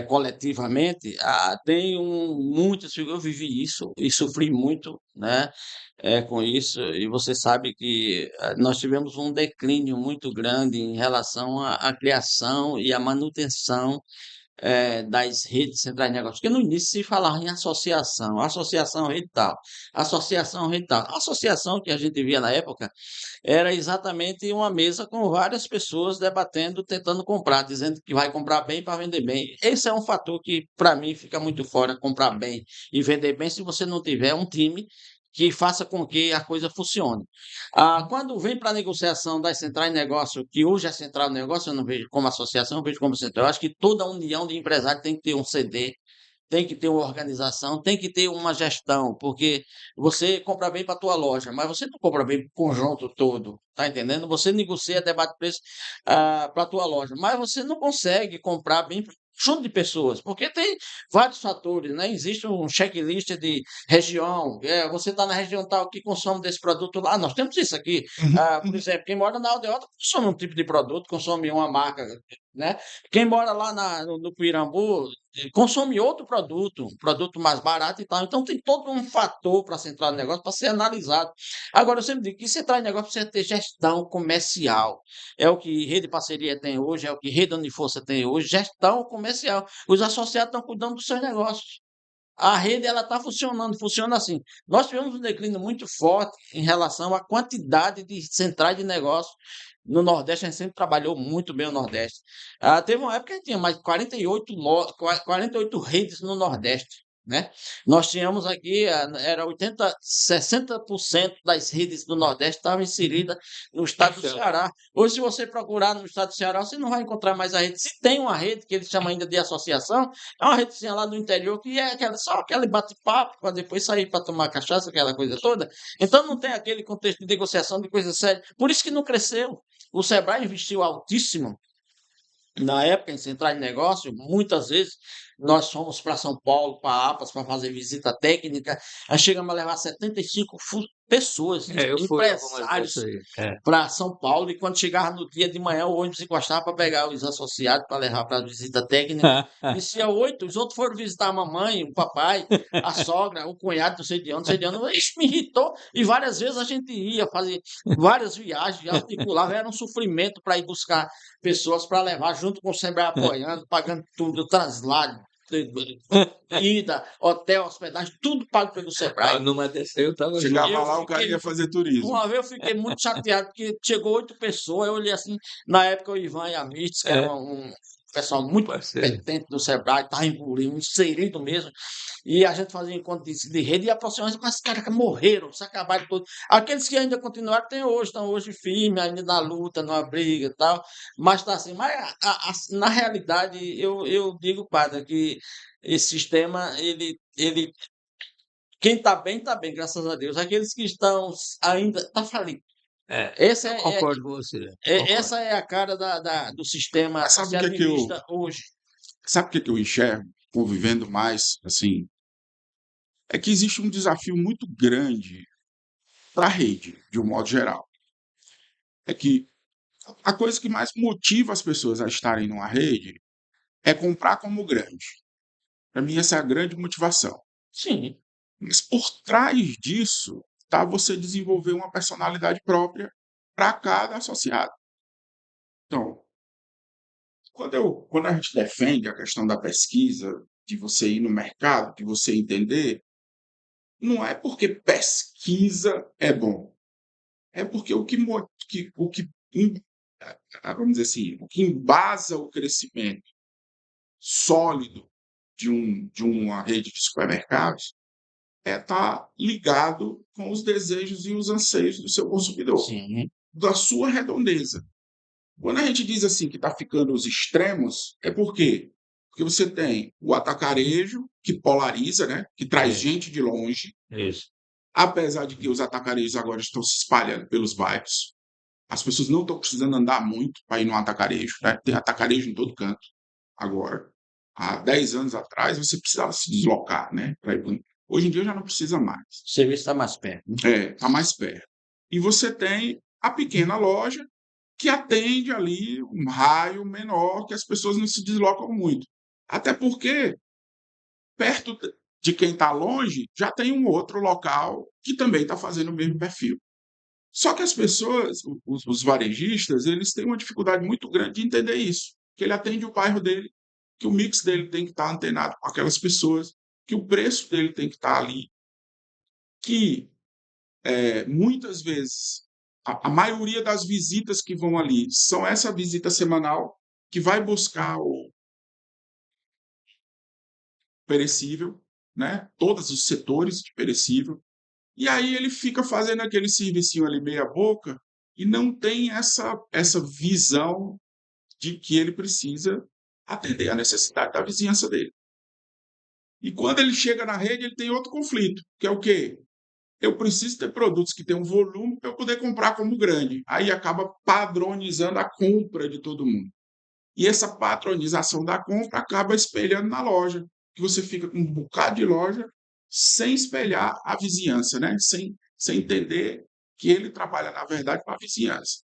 coletivamente, tem muitas. Eu vivi isso e sofri muito, né, com isso. E você sabe que nós tivemos um declínio muito grande em relação à criação e à manutenção das redes centrais de negócios. Porque no início se falava em associação rede tal, associação rede tal. A associação que a gente via na época era exatamente uma mesa com várias pessoas debatendo, tentando comprar, dizendo que vai comprar bem para vender bem. Esse é um fator que, para mim, fica muito fora, comprar bem e vender bem, se você não tiver um time que faça com que a coisa funcione. Quando vem para a negociação das centrais de negócio, que hoje é central de negócio, eu não vejo como associação, eu vejo como central. Eu acho que toda união de empresários tem que ter um CD, tem que ter uma organização, tem que ter uma gestão, porque você compra bem para a tua loja, mas você não compra bem para o conjunto todo, tá entendendo? Você negocia, debate preço para a tua loja, mas você não consegue comprar bem para junto de pessoas, porque tem vários fatores, né? Existe um checklist de região, você está na região tal que consome desse produto lá, nós temos isso aqui. Por exemplo, quem mora na aldeota consome um tipo de produto, consome uma marca, né? Quem mora lá no Pirambu consome outro produto, um produto mais barato e tal. Então tem todo um fator para central de negócio para ser analisado. Agora, eu sempre digo que central de negócio precisa ter gestão comercial. É o que Rede Parceria tem hoje, é o que Rede Uniforça tem hoje, gestão comercial. Os associados estão cuidando dos seus negócios. A rede ela está funcionando, funciona assim. Nós tivemos um declínio muito forte em relação à quantidade de centrais de negócio no Nordeste. A gente sempre trabalhou muito bem o Nordeste. Teve uma época que a gente tinha mais de 48 redes no Nordeste, né? Nós tínhamos aqui, era 60% das redes do Nordeste estavam inseridas no estado do Ceará. Hoje, se você procurar no estado do Ceará, você não vai encontrar mais a rede. Se tem uma rede que eles chamam ainda de associação, é uma redezinha lá do interior que é só aquele bate-papo para depois sair para tomar cachaça, aquela coisa toda. Então não tem aquele contexto de negociação de coisa séria. Por isso que não cresceu. O Sebrae investiu altíssimo na época em centrais de negócio. Muitas vezes nós fomos para São Paulo, para APAS, para fazer visita técnica. Aí chegamos a levar 75 pessoas, Eu fui algumas empresários, vezes aí. para São Paulo, e quando chegava no dia de manhã, o ônibus encostava para pegar os associados para levar para a visita técnica. Descia 8, os outros foram visitar a mamãe, o papai, a sogra, o cunhado, não sei de onde, não sei de onde. Isso me irritou, e várias vezes a gente ia fazer várias viagens, articulava, era um sofrimento para ir buscar pessoas para levar, junto com o Sebrae apoiando, pagando tudo, translado, ida, hotel, hospedagem, tudo pago pelo Sebrae. Numa dessa eu estava junto. Chegava Eu lá, o cara fiquei- ia fazer turismo. Uma vez eu fiquei muito chateado, porque chegou 8 pessoas, eu olhei assim, na época o Ivan e a Mirtz, que era um pessoal muito Parceiro. competente do Sebrae, estava inserido mesmo, e a gente fazia encontro de rede, e aproximadamente, mas os caras que morreram, se acabaram todos. Aqueles que ainda continuaram, tem hoje, estão hoje firmes, ainda na luta, numa briga e tal, mas está assim. Mas na realidade, eu digo, padre, que esse sistema, ele quem está bem, graças a Deus. Aqueles que estão ainda, está falido. Essa Eu concordo com você. essa é a cara do sistema Mas que sabe se o que é que eu, administra hoje. sabe o que é que eu enxergo, convivendo mais, assim, é que existe um desafio muito grande para a rede, de um modo geral. É que a coisa que mais motiva as pessoas a estarem numa rede é comprar como grande. Para mim, essa é a grande motivação. Sim, Mas por trás disso, tá você desenvolver uma personalidade própria para cada associado. Então, quando a gente defende a questão da pesquisa, de você ir no mercado, de você entender, não é porque pesquisa é bom, é porque vamos dizer assim, o que embasa o crescimento sólido de uma rede de supermercados é estar ligado com os desejos e os anseios do seu consumidor, sim, da sua redondeza. Quando a gente diz assim que está ficando os extremos, é por quê? Porque você tem o atacarejo, que polariza, né? Que traz gente de longe, Isso. apesar de que os atacarejos agora estão se espalhando pelos bairros. As pessoas não estão precisando andar muito para ir no atacarejo, né? Tem atacarejo em todo canto agora. Há 10 anos atrás, você precisava se deslocar, né? Hoje em dia já não precisa mais. o serviço está mais perto. Está mais perto. E você tem a pequena loja, que atende ali um raio menor, que as pessoas não se deslocam muito. Até porque, perto de quem está longe, já tem um outro local que também está fazendo o mesmo perfil. Só que as pessoas, os varejistas, eles têm uma dificuldade muito grande de entender isso, que ele atende o bairro dele, que o mix dele tem que estar antenado com aquelas pessoas, que o preço dele tem que estar ali, que muitas vezes a maioria das visitas que vão ali são essa visita semanal que vai buscar o perecível, né? Todos os setores de perecível, E aí ele fica fazendo aquele servicinho ali meia boca e não tem essa visão de que ele precisa atender a necessidade da vizinhança dele. E quando ele chega na rede, ele tem outro conflito, que é o quê? Eu preciso ter produtos que tenham volume para eu poder comprar como grande. Aí acaba padronizando a compra de todo mundo. E essa patronização da compra acaba espelhando na loja, que você fica com um bocado de loja sem espelhar a vizinhança, né? Sem entender que ele trabalha, na verdade, para a vizinhança.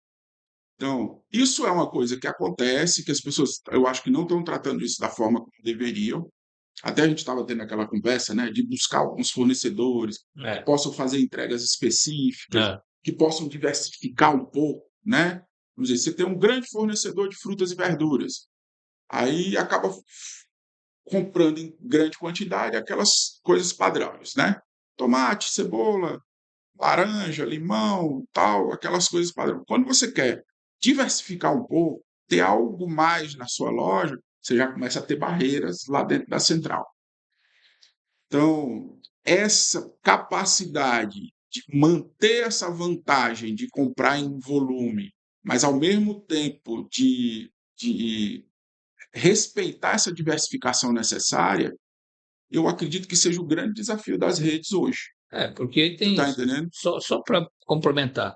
Então, isso é uma coisa que acontece, que as pessoas, eu acho que não estão tratando isso da forma como deveriam. Até a gente estava tendo aquela conversa, né, de buscar alguns fornecedores que possam fazer entregas específicas, É. que possam diversificar um pouco, né? Vamos dizer, você tem um grande fornecedor de frutas e verduras, aí acaba comprando em grande quantidade aquelas coisas padrões, né? Tomate, cebola, laranja, limão, tal, aquelas coisas padrões. Quando você quer diversificar um pouco, ter algo mais na sua loja, você já começa a ter barreiras lá dentro da central. Então, essa capacidade de manter essa vantagem de comprar em volume, mas ao mesmo tempo de respeitar essa diversificação necessária, eu acredito que seja o grande desafio das redes hoje. Porque Você tem está isso. entendendo? Só para complementar,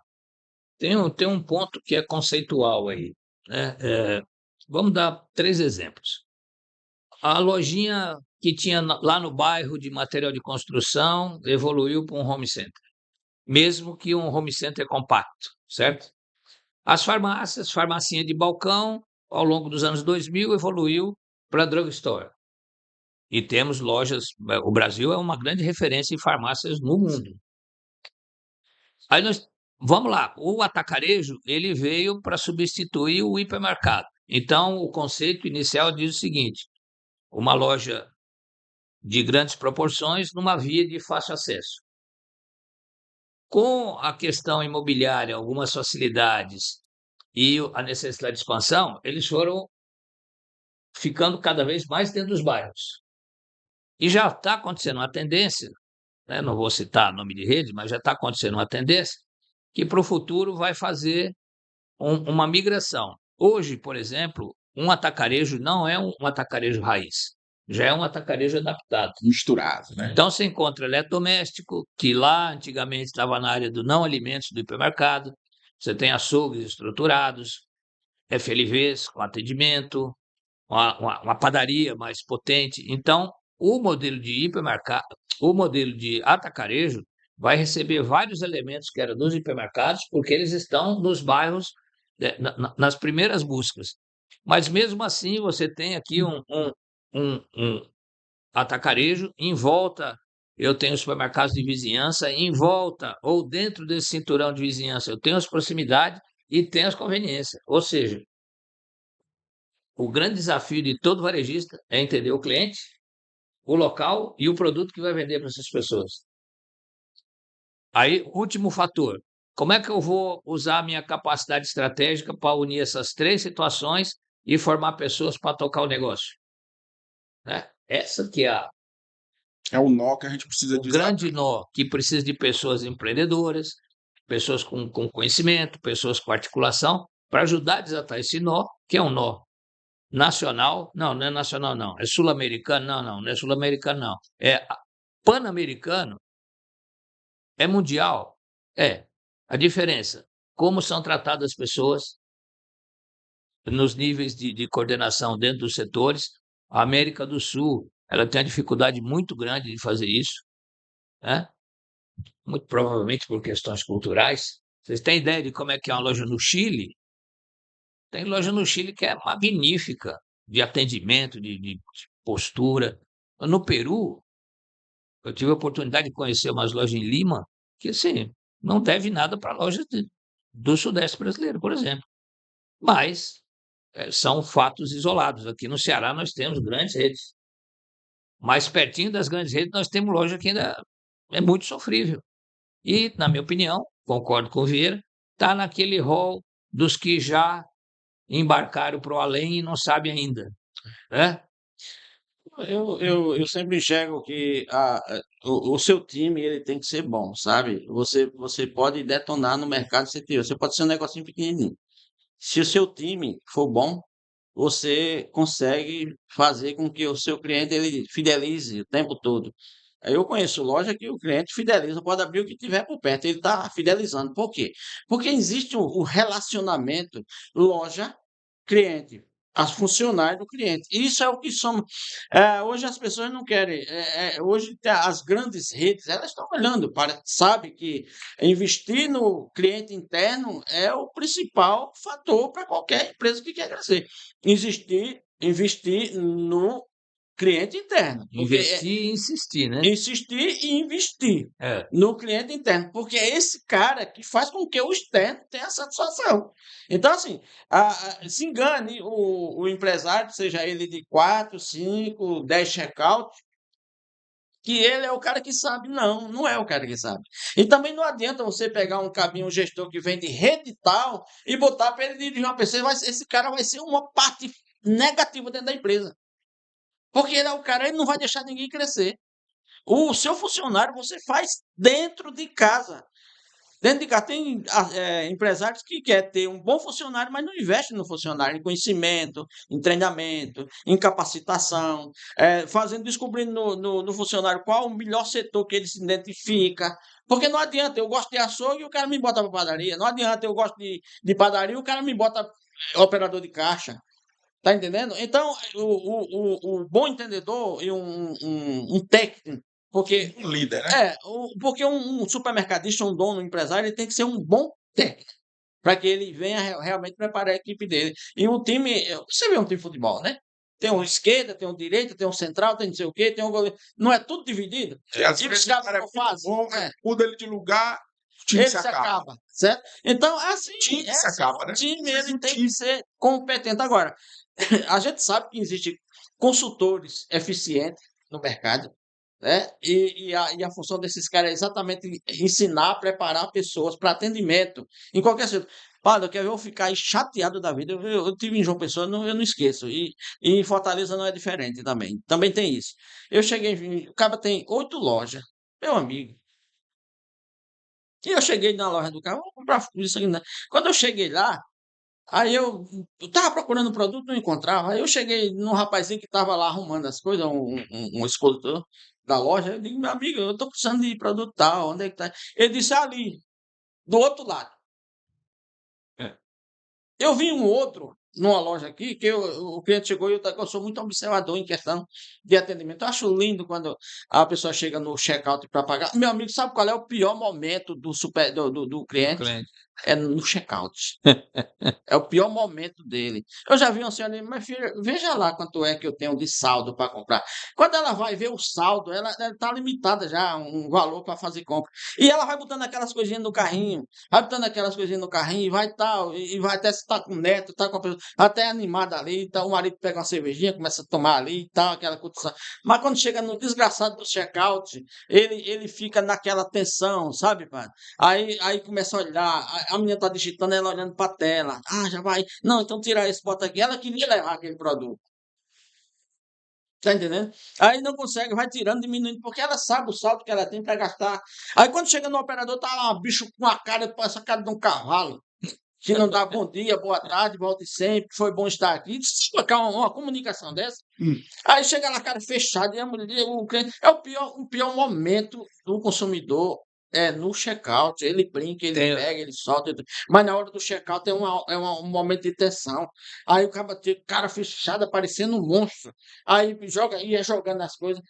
tem um ponto que é conceitual aí, né? Vamos dar 3 exemplos. A lojinha que tinha lá no bairro de material de construção evoluiu para um home center, mesmo que um home center compacto, certo? As farmácias, farmacinha de balcão, ao longo dos anos 2000, evoluiu para drugstore. E temos lojas, o Brasil é uma grande referência em farmácias no mundo. Aí vamos lá, o atacarejo, ele veio para substituir o hipermercado. Então, o conceito inicial diz o seguinte: uma loja de grandes proporções numa via de fácil acesso. Com a questão imobiliária, algumas facilidades e a necessidade de expansão, eles foram ficando cada vez mais dentro dos bairros. E já está acontecendo uma tendência, né, não vou citar nome de rede, mas já está acontecendo uma tendência que para o futuro vai fazer uma migração. Hoje, por exemplo, um atacarejo não é um atacarejo raiz, já é um atacarejo adaptado. Misturado, né? Então, você encontra eletrodoméstico, que lá antigamente estava na área do não alimentos do hipermercado, você tem açougues estruturados, FLVs com atendimento, uma padaria mais potente. Então, o modelo de hipermercado, o modelo de atacarejo, vai receber vários elementos que eram dos hipermercados, porque eles estão nos bairros, nas primeiras buscas. Mas mesmo assim, você tem aqui um atacarejo, em volta eu tenho os supermercados de vizinhança, em volta ou dentro desse cinturão de vizinhança eu tenho as proximidades e tenho as conveniências. Ou seja, o grande desafio de todo varejista é entender o cliente, o local e o produto que vai vender para essas pessoas. Aí, último fator, como é que eu vou usar a minha capacidade estratégica para unir essas 3 situações e formar pessoas para tocar o negócio? Né? Essa que é É o nó que a gente precisa o desatar. grande nó, que precisa de pessoas empreendedoras, pessoas com conhecimento, pessoas com articulação, para ajudar a desatar esse nó, que é um nó nacional, não é nacional não, é sul-americano, não é sul-americano não, é pan-americano, é mundial, a diferença, como são tratadas as pessoas nos níveis de coordenação dentro dos setores. A América do Sul, ela tem uma dificuldade muito grande de fazer isso, né? Muito provavelmente por questões culturais. Vocês têm ideia de como é que é uma loja no Chile? Tem loja no Chile que é magnífica, de atendimento, de postura. No Peru, eu tive a oportunidade de conhecer umas lojas em Lima, que assim, não deve nada para lojas do Sudeste brasileiro, por exemplo. Mas são fatos isolados. Aqui no Ceará nós temos grandes redes. Mais pertinho das grandes redes nós temos loja que ainda é muito sofrível. E, na minha opinião, concordo com o Vieira, está naquele rol dos que já embarcaram para o além e não sabem ainda. Né? Eu sempre enxergo que o seu time ele tem que ser bom, sabe? Você pode detonar no mercado, você pode ser um negocinho pequenininho. Se o seu time for bom, você consegue fazer com que o seu cliente ele fidelize o tempo todo. Eu conheço loja que o cliente fideliza, pode abrir o que tiver por perto, ele está fidelizando. Por quê? Porque existe o relacionamento loja-cliente, as funcionários do cliente. Isso é o que somos. Hoje as pessoas não querem. Hoje as grandes redes elas estão olhando para, sabe que investir no cliente interno é o principal fator para qualquer empresa que quer crescer. Investir no cliente interno, porque Investir e insistir, né? insistir e investir É. no cliente interno, porque é esse cara que faz com que o externo tenha satisfação. Então, assim, se engane o empresário, seja ele de 4, 5, 10 check-out, que ele é o cara que sabe. Não, não é o cara que sabe. E também não adianta você pegar um cabinho, um gestor que vem de rede e tal, e botar para ele dirigir uma pessoa, esse cara vai ser uma parte negativa dentro da empresa. Porque ele é o cara, ele não vai deixar ninguém crescer. O seu funcionário você faz dentro de casa. Dentro de casa tem empresários que querem ter um bom funcionário, mas não investem no funcionário, em conhecimento, em treinamento, em capacitação, descobrindo no funcionário qual o melhor setor que ele se identifica. Porque não adianta, eu gosto de açougue e o cara me bota para padaria. Não adianta, eu gosto de padaria e o cara me bota operador de caixa. Tá entendendo? Então, o bom entendedor e um técnico, porque Um líder, né? porque um supermercadista, um dono, um empresário, ele tem que ser um bom técnico para que ele venha realmente preparar a equipe dele. E um time, você vê um time de futebol, né? Tem um esquerda, tem um direita, tem um central, tem não sei o quê, tem um goleiro. Não é tudo dividido? E às E os vezes o caras cara é não muito fazem. bom, muda ele de lugar, o time Ele se se acaba. acaba, certo? Então, é assim, O time se acaba, o né? time Às vezes ele o tem time que ser competente. Agora, a gente sabe que existe consultores eficientes no mercado, né? E a função desses caras é exatamente ensinar, preparar pessoas para atendimento em qualquer setor. Padre, eu vou ficar chateado da vida. Eu tive em João Pessoa, eu não esqueço. E em Fortaleza não é diferente também. Também tem isso. Eu cheguei, o cara tem 8 lojas, meu amigo. E eu cheguei na loja do cara, vou comprar isso aqui, né? Quando eu cheguei lá, aí eu tava procurando produto, não encontrava. Aí eu cheguei num rapazinho que tava lá arrumando as coisas, um expositor da loja. Eu digo, meu amigo, eu tô precisando de produto tal, onde é que tá? Ele disse, ali, do outro lado. É. Eu vi um outro numa loja aqui, que o cliente chegou e eu sou muito observador em questão de atendimento. Eu acho lindo quando a pessoa chega no check-out para pagar. Meu amigo, sabe qual é o pior momento do Do cliente? cliente. É no check-out. É o pior momento dele. Eu já vi uma senhora, mas filha, veja lá quanto é que eu tenho de saldo para comprar. Quando ela vai ver o saldo, ela está limitada já, um valor para fazer compra. E ela vai botando aquelas coisinhas no carrinho, vai botando aquelas coisinhas no carrinho, e vai tal, e vai até se está com o neto, tá com a pessoa, até animada ali, então o marido pega uma cervejinha, começa a tomar ali e tal, aquela curtição. Mas quando chega no desgraçado do check-out, ele fica naquela tensão, sabe, pai? Aí começa a olhar, a menina está digitando, ela olhando para a tela. Ah, já vai. Não, então tira esse, bota aqui. Ela queria levar aquele produto. Tá entendendo? Aí não consegue, vai tirando, diminuindo, porque ela sabe o saldo que ela tem para gastar. Aí quando chega no operador, tá lá um bicho com a cara, essa cara de um cavalo. Que não dá bom dia, boa tarde, volte sempre, foi bom estar aqui. Se colocar uma comunicação dessa, Hum. aí chega lá, cara fechada, e a mulher, o cliente, é o pior momento do consumidor. É no check-out, ele brinca, ele Tem, pega, ele solta, mas na hora do check-out um momento de tensão. Aí o cara fechado, parecendo um monstro. Aí ia jogando as coisas.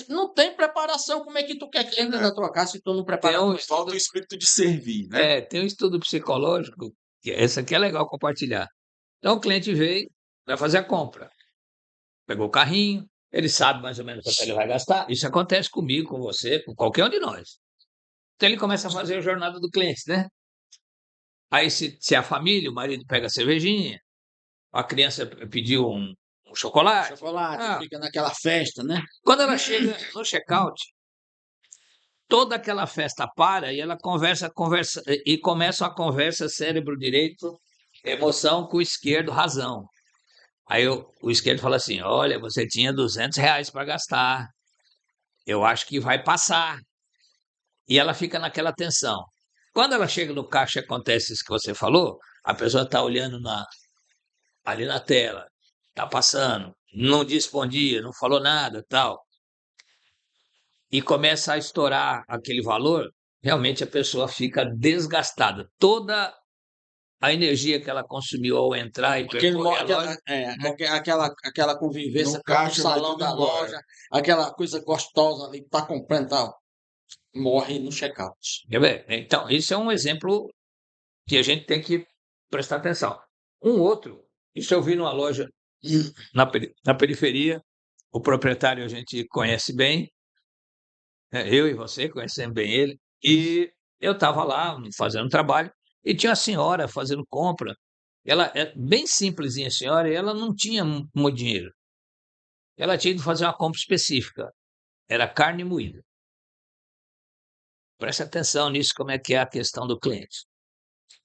Não tem preparação. Como é que tu quer que entre na tua casa se tu não prepara tem a um tua Falta o espírito de servir, né? tem um estudo psicológico, que esse aqui é legal compartilhar. Então o cliente veio, vai fazer a compra. Pegou o carrinho, ele sabe mais ou menos quanto ele vai gastar. Isso acontece comigo, com você, com qualquer um de nós. Então ele começa a fazer a jornada do cliente, né? Aí se é a família, o marido pega a cervejinha, a criança pediu um chocolate. chocolate, Ah, fica naquela festa, né? quando ela chega no check-out, toda aquela festa para e ela conversa e começa a conversa cérebro direito, emoção com o esquerdo, razão. Aí o esquerdo fala assim: olha, você tinha R$ 200 para gastar, eu acho que vai passar. E ela fica naquela tensão. Quando ela chega no caixa e acontece isso que você falou, a pessoa está olhando ali na tela, está passando, não disse bom dia, não falou nada, tal, e começa a estourar aquele valor, realmente a pessoa fica desgastada. Toda a energia que ela consumiu ao entrar e percorrer a loja, Aquela convivência No com o caixa vai salão tudo da embora. loja, aquela coisa gostosa ali que tá comprando, tal, morre no check-out. quer ver? Então, isso é um exemplo que a gente tem que prestar atenção. Um outro, isso eu vi numa loja na periferia, o proprietário a gente conhece bem, eu e você conhecemos bem ele, e eu estava lá fazendo trabalho, e tinha uma senhora fazendo compra, ela é bem simplesinha a senhora, e ela não tinha muito dinheiro. Ela tinha de fazer uma compra específica, era carne moída. Preste atenção nisso, como é que é a questão do cliente.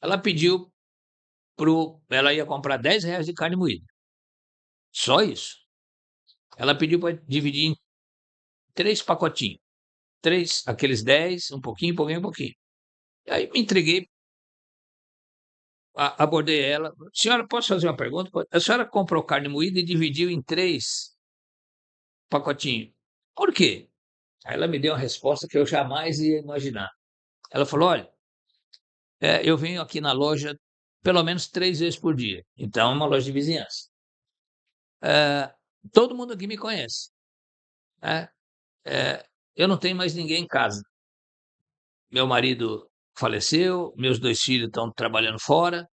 Ela pediu ela ia comprar R$ 10 de carne moída. Só isso. Ela pediu para dividir em 3 pacotinhos. 3, aqueles 10, um pouquinho, um pouquinho, um pouquinho. E aí me entreguei, abordei ela. Senhora, posso fazer uma pergunta? A senhora comprou carne moída e dividiu em 3 pacotinhos. Por quê? Aí ela me deu uma resposta que eu jamais ia imaginar. Ela falou: olha, eu venho aqui na loja pelo menos 3 vezes por dia. Então, é uma loja de vizinhança. Todo mundo aqui me conhece, né? Eu não tenho mais ninguém em casa. Meu marido faleceu, meus 2 filhos estão trabalhando fora.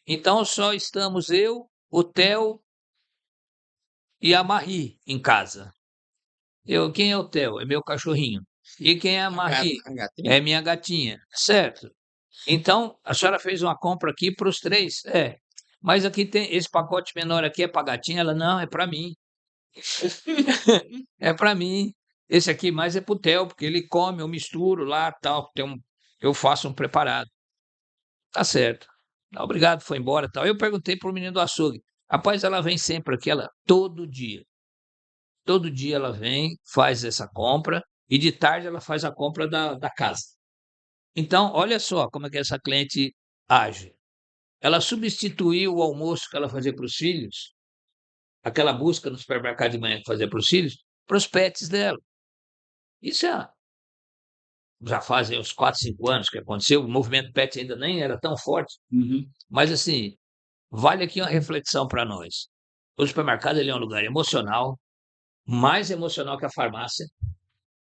Então, só estamos eu, o Theo e a Marie em casa. Quem é o Theo? É meu cachorrinho. E quem é a Marie? É minha gatinha, certo? Então, a senhora fez uma compra aqui para os 3? É. Mas aqui tem esse pacote menor aqui é para a gatinha? Ela, não, é para mim. É para mim. Esse aqui mais é para o Theo, porque ele come, eu misturo lá, tal, eu faço um preparado. Tá certo. Obrigado, foi embora, tal. Eu perguntei para o menino do açougue. Rapaz, ela vem sempre aqui, ela todo dia. Todo dia ela vem, faz essa compra e de tarde ela faz a compra da casa. Então, olha só como é que essa cliente age. Ela substituiu o almoço que ela fazia para os filhos, aquela busca no supermercado de manhã que fazia para os filhos, para os pets dela. Isso já fazem uns 4, 5 anos que aconteceu. O movimento pet ainda nem era tão forte, mas assim, vale aqui uma reflexão para nós. O supermercado ele é um lugar emocional, mais emocional que a farmácia.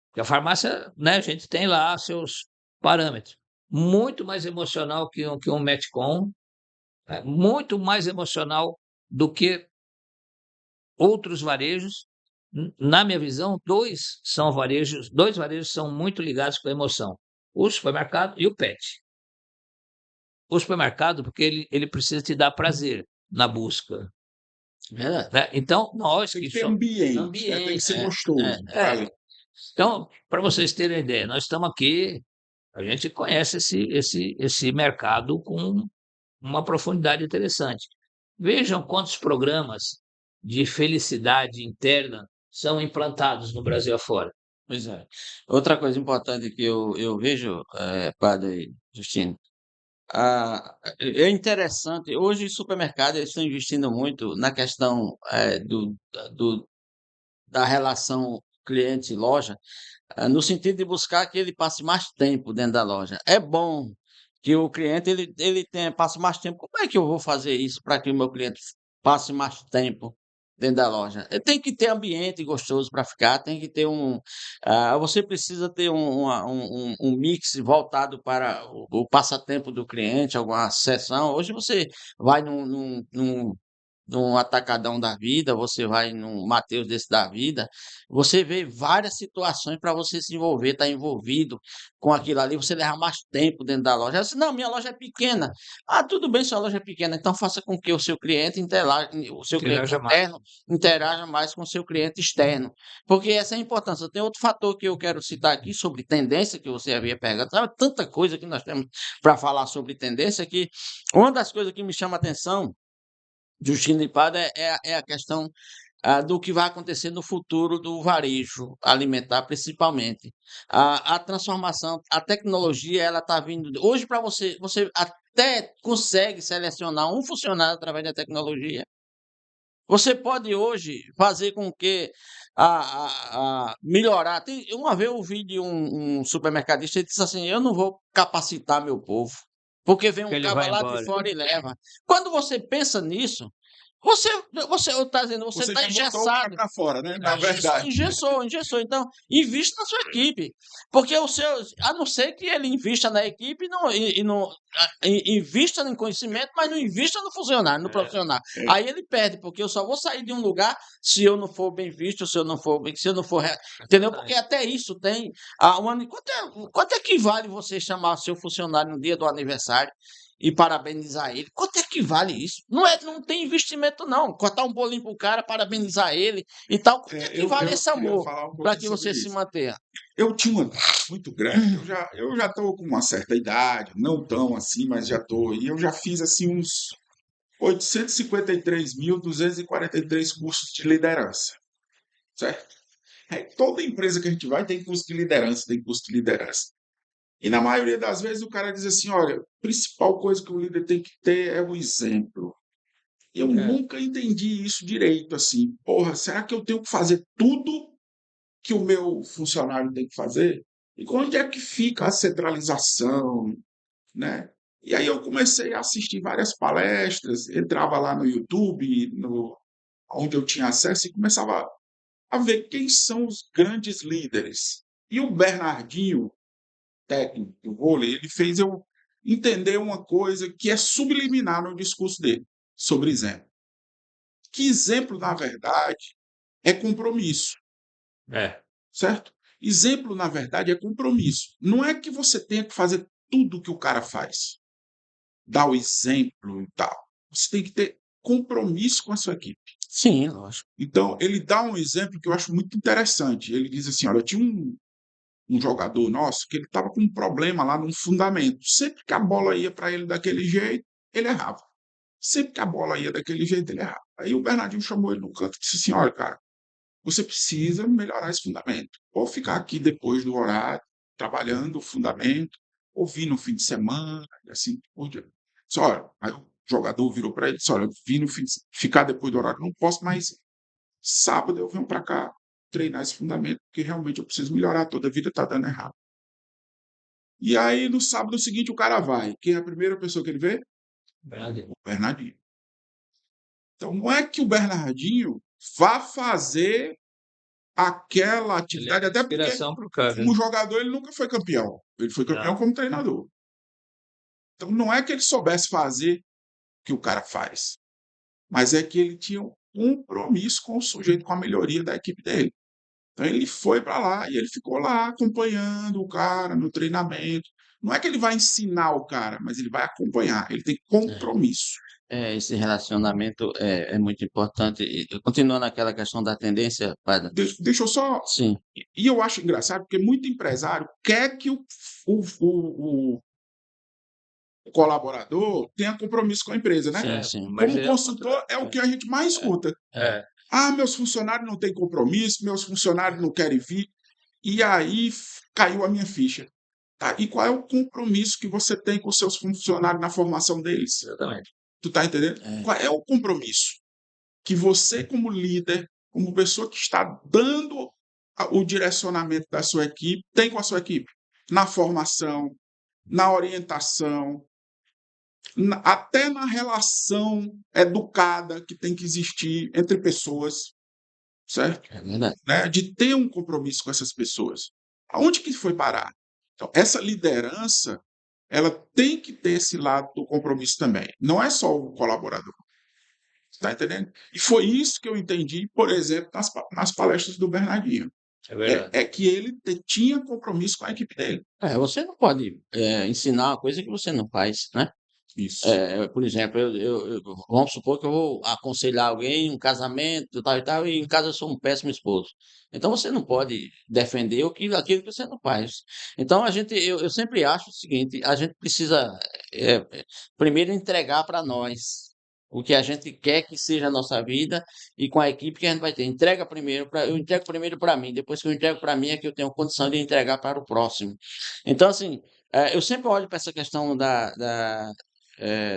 Porque a farmácia, né, a gente tem lá seus parâmetros. Muito mais emocional que um Metcon, muito mais emocional do que outros varejos. Na minha visão, dois varejos são muito ligados com a emoção: o supermercado e o pet. O supermercado, porque ele precisa te dar prazer na busca. Verdade. Né? Então, nós Tem que que ter somos. ambiente, né? Tem que ser gostoso. Ali. Então, para vocês terem uma ideia, nós estamos aqui, a gente conhece esse mercado com uma profundidade interessante. Vejam quantos programas de felicidade interna são implantados no Brasil afora. Pois é. Outra coisa importante que eu vejo, padre Justino, é interessante. Hoje, os supermercados eles estão investindo muito na questão da relação cliente-loja, no sentido de buscar que ele passe mais tempo dentro da loja. É bom que o cliente passe mais tempo. Como é que eu vou fazer isso para que o meu cliente passe mais tempo dentro da loja? Tem que ter ambiente gostoso para ficar, tem que ter você precisa ter um mix voltado para o passatempo do cliente, alguma sessão. Hoje você vai num Atacadão da vida, você vai num Mateus desse da vida, você vê várias situações para você se envolver, estar envolvido com aquilo ali, você levar mais tempo dentro da loja. Assim, não, minha loja é pequena. Ah, tudo bem, sua loja é pequena, então faça com que o seu cliente o seu cliente Interaja mais. interno interaja mais com o seu cliente externo. Porque essa é a importância. Tem outro fator que eu quero citar aqui sobre tendência, que você havia perguntado. Tanta coisa que nós temos para falar sobre tendência que uma das coisas que me chama a atenção Justina Lipada é a questão do que vai acontecer no futuro do varejo alimentar, principalmente. A transformação, a tecnologia, ela está vindo. Hoje, para você até consegue selecionar um funcionário através da tecnologia. Você pode hoje fazer com que melhorar. Uma vez eu ouvi de um supermercadista, ele disse assim: eu não vou capacitar meu povo, porque vem Que um ele caba vai lá de embora. fora e leva. Quando você pensa nisso, você, eu tá dizendo, você Você está já botou o cara engessado. para fora, né? Na Engessou, verdade. engessou. Então, invista na sua equipe. Porque o seu, a não ser que ele invista na equipe e não invista no conhecimento, mas não invista no funcionário, no profissional. É, Aí ele perde, porque eu só vou sair de um lugar se eu não for bem visto, se eu não for bem, se eu não for. Entendeu? Porque até isso tem. Quanto é que vale você chamar seu funcionário no dia do aniversário? E parabenizar ele. Quanto é que vale isso? Não tem investimento, não. Cortar um bolinho pro cara, parabenizar ele e tal. Quanto é que vale esse eu ia amor falar um para pouquinho que sobre você se isso. mantenha? Eu tinha uma muito grande, eu já estou com uma certa idade, não tão assim, mas já estou. E eu já fiz assim uns 853.243 cursos de liderança, certo? Toda empresa que a gente vai tem curso de liderança, tem curso de liderança. E na maioria das vezes o cara diz assim, olha, a principal coisa que o líder tem que ter é o exemplo. E eu É. nunca entendi isso direito, assim. Porra, será que eu tenho que fazer tudo que o meu funcionário tem que fazer? E onde é que fica a centralização, né? E aí eu comecei a assistir várias palestras, entrava lá no YouTube, onde eu tinha acesso, e começava a ver quem são os grandes líderes. E o Bernardinho, técnico do vôlei, ele fez eu entender uma coisa que é subliminar no discurso dele sobre exemplo. Que exemplo, na verdade, é compromisso, É. certo? Exemplo, na verdade, é compromisso. Não é que você tenha que fazer tudo o que o cara faz, dar o exemplo e tal. Você tem que ter compromisso com a sua equipe. Sim, lógico. Então, ele dá um exemplo que eu acho muito interessante. Ele diz assim: olha, eu tinha um jogador nosso que ele estava com um problema lá no fundamento. Sempre que a bola ia para ele daquele jeito, ele errava. Sempre que a bola ia daquele jeito, ele errava. Aí o Bernardinho chamou ele no canto e disse assim: olha, cara, você precisa melhorar esse fundamento. Ou ficar aqui depois do horário, trabalhando o fundamento, ou vir no fim de semana, e assim por diante. Disse, olha, aí o jogador virou para ele e disse: olha, eu vim no fim de, ficar depois do horário, não posso mais. Sábado eu venho para cá treinar esse fundamento, porque realmente eu preciso melhorar, toda a vida está dando errado. E aí, no sábado seguinte, o cara vai. Quem é a primeira pessoa que ele vê? Verdade. O Bernardinho. Então, não é que o Bernardinho vá fazer aquela Ele é atividade, até porque, inspiração para o cara, né? como jogador, ele nunca foi campeão. Ele foi campeão Não. como treinador. Então, não é que ele soubesse fazer o que o cara faz, mas é que ele tinha um compromisso com o sujeito, com a melhoria da equipe dele. Então ele foi para lá e ele ficou lá acompanhando o cara no treinamento. Não é que ele vai ensinar o cara, mas ele vai acompanhar. Ele tem compromisso. Esse relacionamento é muito importante. E continuando aquela questão da tendência, Padre. Deixa eu só. Sim, E eu acho engraçado porque muito empresário quer que o colaborador tenha compromisso com a empresa, né? sim, É, sim. mas Como é o consultor, contrário. é o que a gente mais escuta. É. Ah, meus funcionários não têm compromisso, meus funcionários não querem vir. E aí caiu a minha ficha. Tá? E qual é o compromisso que você tem com os seus funcionários na formação deles? Exatamente. Tu tá entendendo? É, Qual é o compromisso que você, como líder, como pessoa que está dando o direcionamento da sua equipe, tem com a sua equipe? Na formação, na orientação, até na relação educada que tem que existir entre pessoas, certo? é verdade. Né? De ter um compromisso com essas pessoas. Aonde que foi parar? Então, essa liderança, ela tem que ter esse lado do compromisso também. Não é só o colaborador. Está entendendo? E foi isso que eu entendi, por exemplo, nas palestras do Bernardinho. É verdade. É que ele tinha compromisso com a equipe dele. Você não pode ensinar uma coisa que você não faz, né? Isso. Por exemplo, vamos supor que eu vou aconselhar alguém em um casamento, tal e tal, e em casa eu sou um péssimo esposo. Então você não pode defender aquilo que você não faz. Então eu sempre acho o seguinte: a gente precisa primeiro entregar para nós. o que a gente quer que seja a nossa vida e com a equipe que a gente vai ter. Eu entrego primeiro para mim, depois que eu entrego para mim é que eu tenho condição de entregar para o próximo. Então, assim, eu sempre olho para essa questão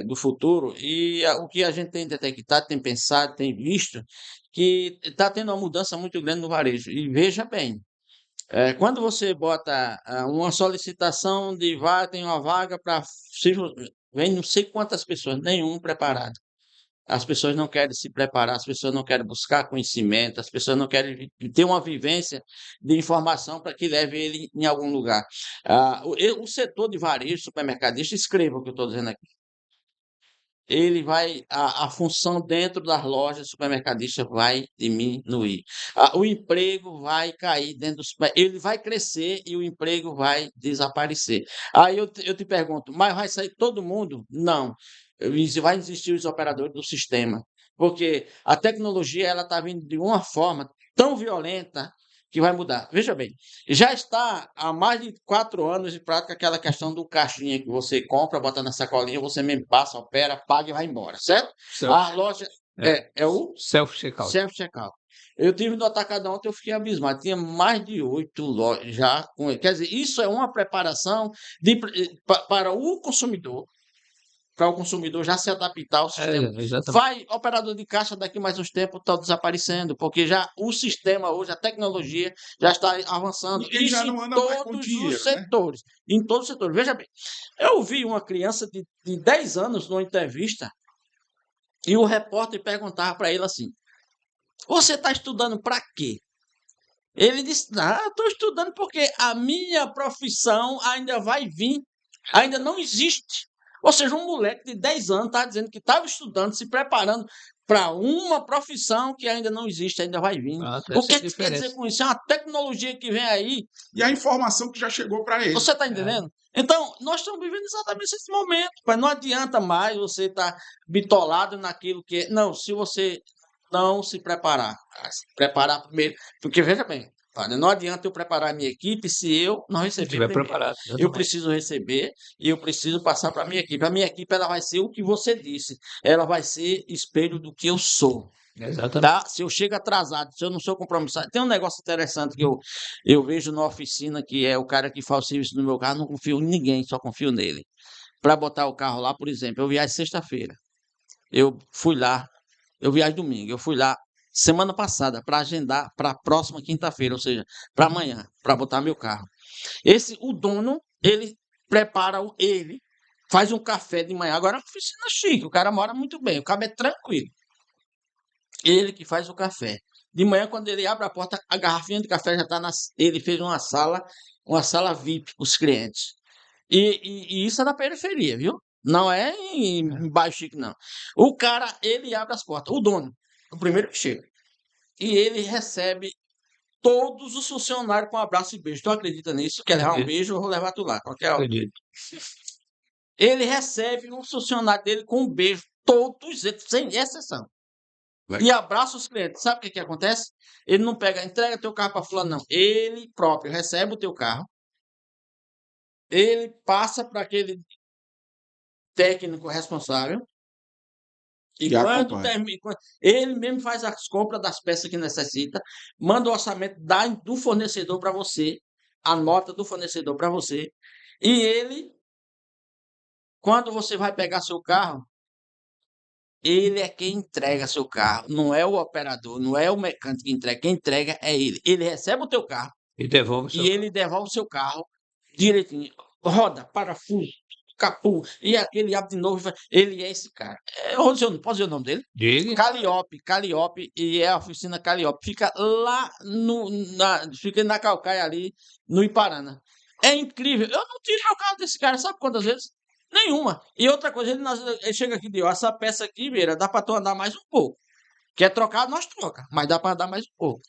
do futuro e o que a gente tem detectado, tem pensado, tem visto, que está tendo uma mudança muito grande no varejo. E veja bem, quando você bota uma solicitação de vaga, tem uma vaga para. Vem não sei quantas pessoas, nenhum preparado. As pessoas não querem se preparar, as pessoas não querem buscar conhecimento, as pessoas não querem ter uma vivência de informação para que leve ele em algum lugar. O setor de varejo, supermercadista, escreva o que eu estou dizendo aqui. Ele vai, a função dentro das lojas supermercadistas vai diminuir. O emprego vai cair dentro dos. Ele vai crescer e o emprego vai desaparecer. Aí eu te pergunto, mas vai sair todo mundo? Não. Vai existir os operadores do sistema. Porque a tecnologia ela está vindo de uma forma tão violenta que vai mudar. Veja bem, já está há mais de 4 anos de prática aquela questão do caixinha que você compra, bota na sacolinha, você mesmo passa, opera, paga e vai embora, certo? A loja é o Self-checkout. self-checkout. Eu tive no Atacadão ontem, eu fiquei abismado. Tinha mais de 8 lojas já com ele. Quer dizer, isso é uma preparação para o consumidor. Para o consumidor já se adaptar ao sistema. Exatamente. Operador de caixa daqui mais uns tempos está desaparecendo, porque já o sistema hoje, a tecnologia já está avançando. E já não anda mais com todos dinheiro, os setores. Em todos os setores. Veja bem, eu vi uma criança de 10 anos numa entrevista e o repórter perguntava para ele assim: você está estudando para quê? Ele disse: eu estou estudando porque a minha profissão ainda vai vir, ainda não existe. Ou seja, um moleque de 10 anos está dizendo que estava estudando, se preparando para uma profissão que ainda não existe, ainda vai vir. O que quer dizer com isso? É uma tecnologia que vem aí. E a informação que já chegou para ele. Você está entendendo? Então, nós estamos vivendo exatamente esse momento. Mas não adianta mais você estar bitolado naquilo que... Não, se você não se preparar. Se preparar primeiro. Porque, veja bem, não adianta eu preparar a minha equipe se eu não receber primeiro. Eu preciso receber e eu preciso passar para a minha equipe. A minha equipe ela vai ser o que você disse. Ela vai ser espelho do que eu sou. Exatamente. Tá? Se eu chego atrasado, se eu não sou compromissado. Tem um negócio interessante que eu vejo na oficina, que é o cara que faz o serviço no meu carro, não confio em ninguém, só confio nele. Para botar o carro lá, por exemplo, eu viajo sexta-feira. Eu fui lá, eu viajo domingo, eu fui lá semana passada para agendar para a próxima quinta-feira, ou seja, para amanhã, para botar meu carro. O dono, ele prepara, ele faz um café de manhã. Agora é uma oficina chique, o cara mora muito bem, o cara é tranquilo. Ele que faz o café. De manhã, quando ele abre a porta, a garrafinha de café já está ele fez uma sala VIP para os clientes. E isso é na periferia, viu? Não é em bairro chique, não. O cara, ele abre as portas, o dono, o primeiro que chega. E ele recebe todos os funcionários com um abraço e beijo. Tu acredita nisso? Quer levar um beijo, eu vou levar tu lá. Qualquer hora. Ele recebe um funcionário dele com um beijo, todos eles, sem exceção. E abraça os clientes. Sabe o que acontece? Ele não entrega teu carro para fulano, não. Ele próprio recebe o teu carro. Ele passa para aquele técnico responsável. E quando termina, ele mesmo faz as compras das peças que necessita, manda o orçamento do fornecedor para você, a nota do fornecedor para você. E ele, quando você vai pegar seu carro, ele é quem entrega seu carro, não é o operador, não é o mecânico que entrega, quem entrega é ele. Ele recebe o teu carro e ele devolve o seu carro direitinho. Roda, parafuso, capô, e aquele abre de novo. Ele é esse cara. Posso dizer o nome dele? Diga. Calliope, e é a oficina Calliope. Fica lá fica na Calcaia ali, no Iparana. É incrível. Eu não tiro o carro desse cara, sabe quantas vezes? Nenhuma. E outra coisa, ele chega aqui e diz, essa peça aqui, Beira, dá para tu andar mais um pouco. Quer trocar, nós troca, mas dá para andar mais um pouco.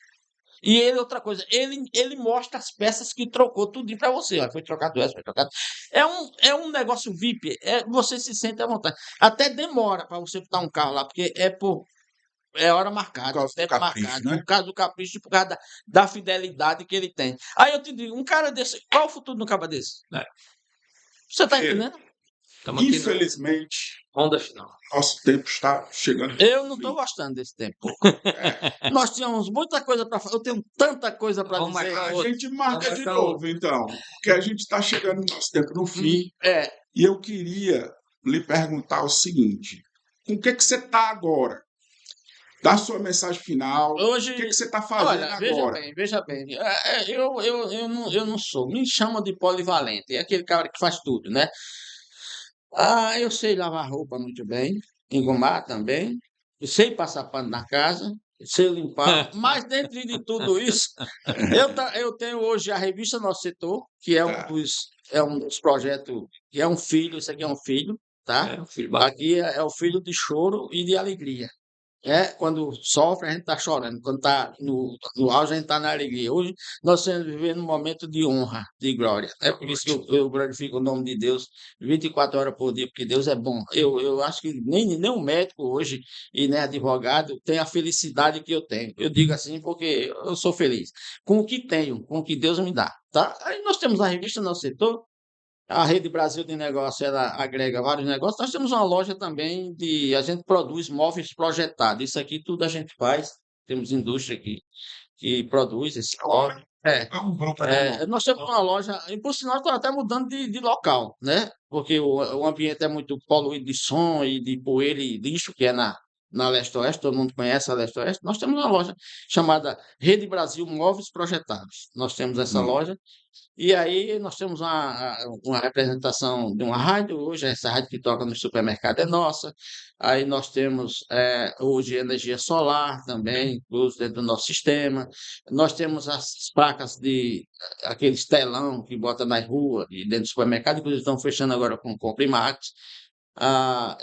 E outra coisa, ele mostra as peças que trocou tudinho para você. Ó, foi trocado essa, foi trocado. É um negócio VIP, você se sente à vontade. Até demora para você botar um carro lá, porque é hora marcada, Por causa do tempo capricho, marcado, né? por causa do capricho, por causa da fidelidade que ele tem. Aí eu te digo, um cara desse, qual é o futuro de um cara desse? Você tá entendendo? Estamos aqui na Infelizmente, onda final. nosso tempo está chegando. Eu não estou gostando desse tempo. É, Nós tínhamos muita coisa para falar. Eu tenho tanta coisa para Vamos dizer. marcar a outro. gente marca Vamos de marcar novo, então, porque a gente está chegando no nosso tempo no fim. É, E eu queria lhe perguntar o seguinte: com o que você está agora? Dá sua mensagem final. O que hoje, você está fazendo olha, agora? veja bem. Eu não sou. Me chamam de polivalente. É aquele cara que faz tudo, né? Ah, eu sei lavar roupa muito bem, engomar também, eu sei passar pano na casa, sei limpar, mas dentro de tudo isso, eu tenho hoje a revista Nosso Setor, que Tá. é um dos projetos, que é um filho, isso aqui é um filho, tá? É, filho bacana. Aqui é o filho de choro e de alegria. Quando sofre, a gente está chorando. Quando está no auge, a gente está na alegria. Hoje, nós estamos vivendo um momento de honra, de glória. É por isso que eu glorifico o nome de Deus 24 horas por dia, porque Deus é bom. Eu acho que nem um médico hoje e nem advogado tem a felicidade que eu tenho. Eu digo assim porque eu sou feliz com o que tenho, com o que Deus me dá. Tá? Aí nós temos a revista Nosso Setor. A Rede Brasil de Negócio, ela agrega vários negócios. Nós temos uma loja também a gente produz móveis projetados. Isso aqui tudo a gente faz. Temos indústria aqui que produz esse móvel. É um grupo econômico. Nós temos uma loja, e por sinal está até mudando de local, né? Porque o ambiente é muito poluído de som e de poeira e lixo, que é na Leste-Oeste, todo mundo conhece a Leste-Oeste. Nós temos uma loja chamada Rede Brasil Móveis Projetados. Nós temos essa loja. E aí nós temos uma representação de uma rádio, hoje essa rádio que toca no supermercado é nossa. Aí nós temos hoje energia solar também, incluso dentro do nosso sistema. Nós temos as placas aqueles telão que bota na rua e dentro do supermercado, inclusive estão fechando agora com Comprimax.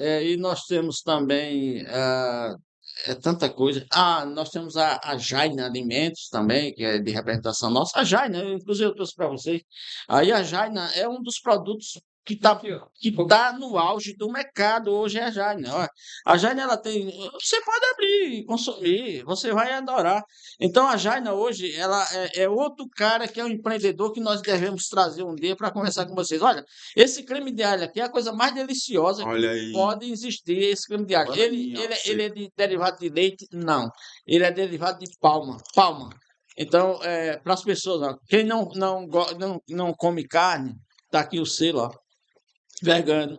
E nós temos também tanta coisa. Nós temos a Jaina Alimentos também, que é de representação nossa. A Jaina, inclusive eu trouxe para vocês. Aí a Jaina é um dos produtos que está Aqui, ó. no auge do mercado hoje, é a Jaina. Olha, a Jaina, ela tem. Você pode abrir e consumir, você vai adorar. Então a Jaina hoje, ela é outro cara que é um empreendedor que nós devemos trazer um dia para conversar com vocês. Olha, esse creme de alho aqui é a coisa mais deliciosa Olha aí. pode existir, esse creme de alho. Bananinha, ó, Ele é de derivado de leite? Não. Ele é derivado de palma. Palma. Então, para as pessoas, ó, quem não come carne, tá aqui o selo, ó, vegano.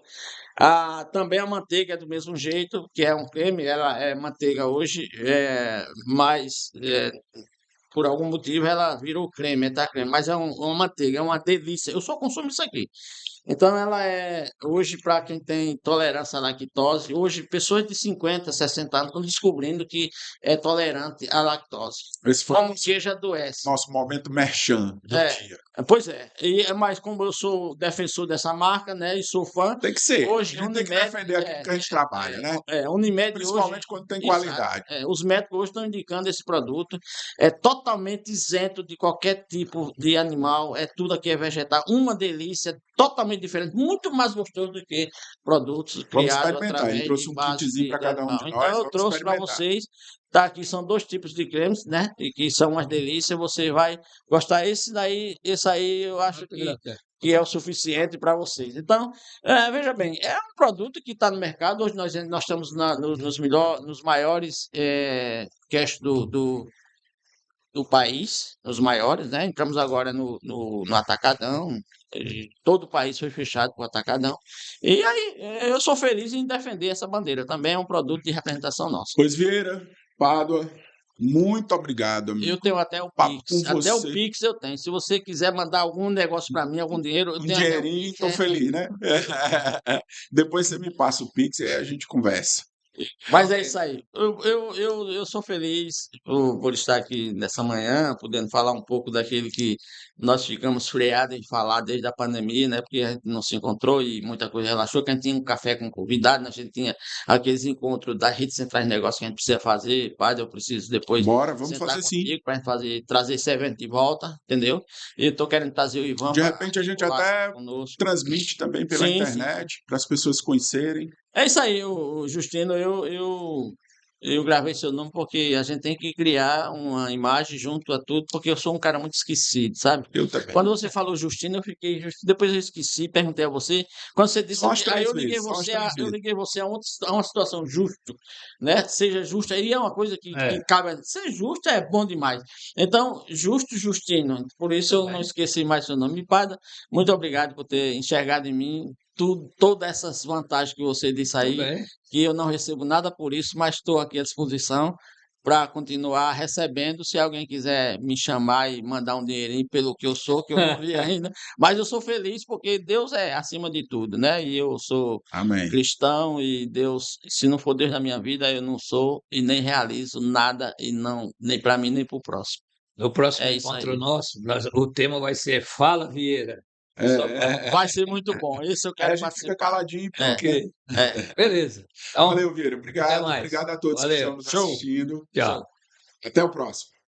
Também a manteiga é do mesmo jeito, que é um creme, ela é manteiga hoje, mas por algum motivo ela virou creme, tá creme, mas é uma manteiga, é uma delícia. Eu só consumo isso aqui. Então, ela hoje, para quem tem intolerância à lactose, hoje, pessoas de 50, 60 anos estão descobrindo que é tolerante à lactose. Esse foi Como queijo adoece. nosso momento merchan do É. dia. Pois é, mas como eu sou defensor dessa marca, né, e sou fã, Tem que ser. hoje A gente tem que Unimed, defender aquilo que a gente trabalha, né? Unimed hoje, Principalmente quando tem exato, qualidade. os médicos hoje estão indicando esse produto, é totalmente isento de qualquer tipo de animal, tudo aqui é vegetal, uma delícia, totalmente diferente, muito mais gostoso do que produtos Vamos criados experimentar. através Ele trouxe de um base kitzinho para cada um de animal. nós. Então eu Vamos trouxe para experimentar. vocês, tá aqui são 2 tipos de cremes, né, e que são umas delícias, você vai gostar. Esse aí eu acho que é o suficiente para vocês. Então, veja bem, é um produto que está no mercado. Hoje nós estamos nos maiores cash do país, os maiores, né? Entramos agora no Atacadão, todo o país foi fechado com o Atacadão. E aí, eu sou feliz em defender essa bandeira. Também é um produto de representação nossa. Pois Vieira, Pádua, muito obrigado, amigo. Eu tenho até o Papo Pix. com Até o você. Pix eu tenho. Se você quiser mandar algum negócio para mim, algum dinheiro, eu Um tenho até o dinheirinho, Pix. estou feliz, né? Depois você me passa o Pix e a gente conversa. Mas é isso aí. Eu sou feliz por estar aqui nessa manhã, podendo falar um pouco daquele que nós ficamos freados em falar desde a pandemia, né? Porque a gente não se encontrou e muita coisa relaxou, que a gente tinha um café com convidado, a gente tinha aqueles encontros das redes centrais de negócio que a gente precisa fazer. Padre, eu preciso depois Bora, vamos sentar fazer sim. contigo para a gente trazer esse evento de volta, entendeu? E eu estou querendo trazer o Ivan De para repente a gente articular até conosco. transmite também pela Sim, sim. internet, para as pessoas conhecerem. É isso aí, Justino. Eu gravei seu nome porque a gente tem que criar uma imagem junto a tudo, porque eu sou um cara muito esquecido, sabe? Eu também. Quando você falou Justino, eu fiquei Justino, depois eu esqueci, perguntei a você. Quando você disse, Só as aí três eu liguei vezes, só as você três eu vezes. liguei você a uma situação justo, né? Seja justo, aí é uma coisa que É. cabe. Ser justo é bom demais. Então, justo, Justino. Por isso eu não esqueci mais seu nome. Padre, muito obrigado por ter enxergado em mim todas essas vantagens que você disse aí, Também. que eu não recebo nada por isso, mas estou aqui à disposição para continuar recebendo. Se alguém quiser me chamar e mandar um dinheirinho pelo que eu sou, que eu não vi ainda, mas eu sou feliz porque Deus é acima de tudo, né? E eu sou Amém. cristão e Deus, se não for Deus na minha vida, eu não sou e nem realizo nada e não nem para mim nem para o próximo. No próximo É isso encontro aí. nosso, o tema vai ser Fala Vieira. Vai ser muito bom. Esse eu Aí a quero gente fica participar. caladinho e pronto. Ok. É. Beleza. Então, Valeu, Vieira. até Obrigado. mais. Obrigado a todos que Valeu. estão nos Show. assistindo. Tchau. Até o próximo.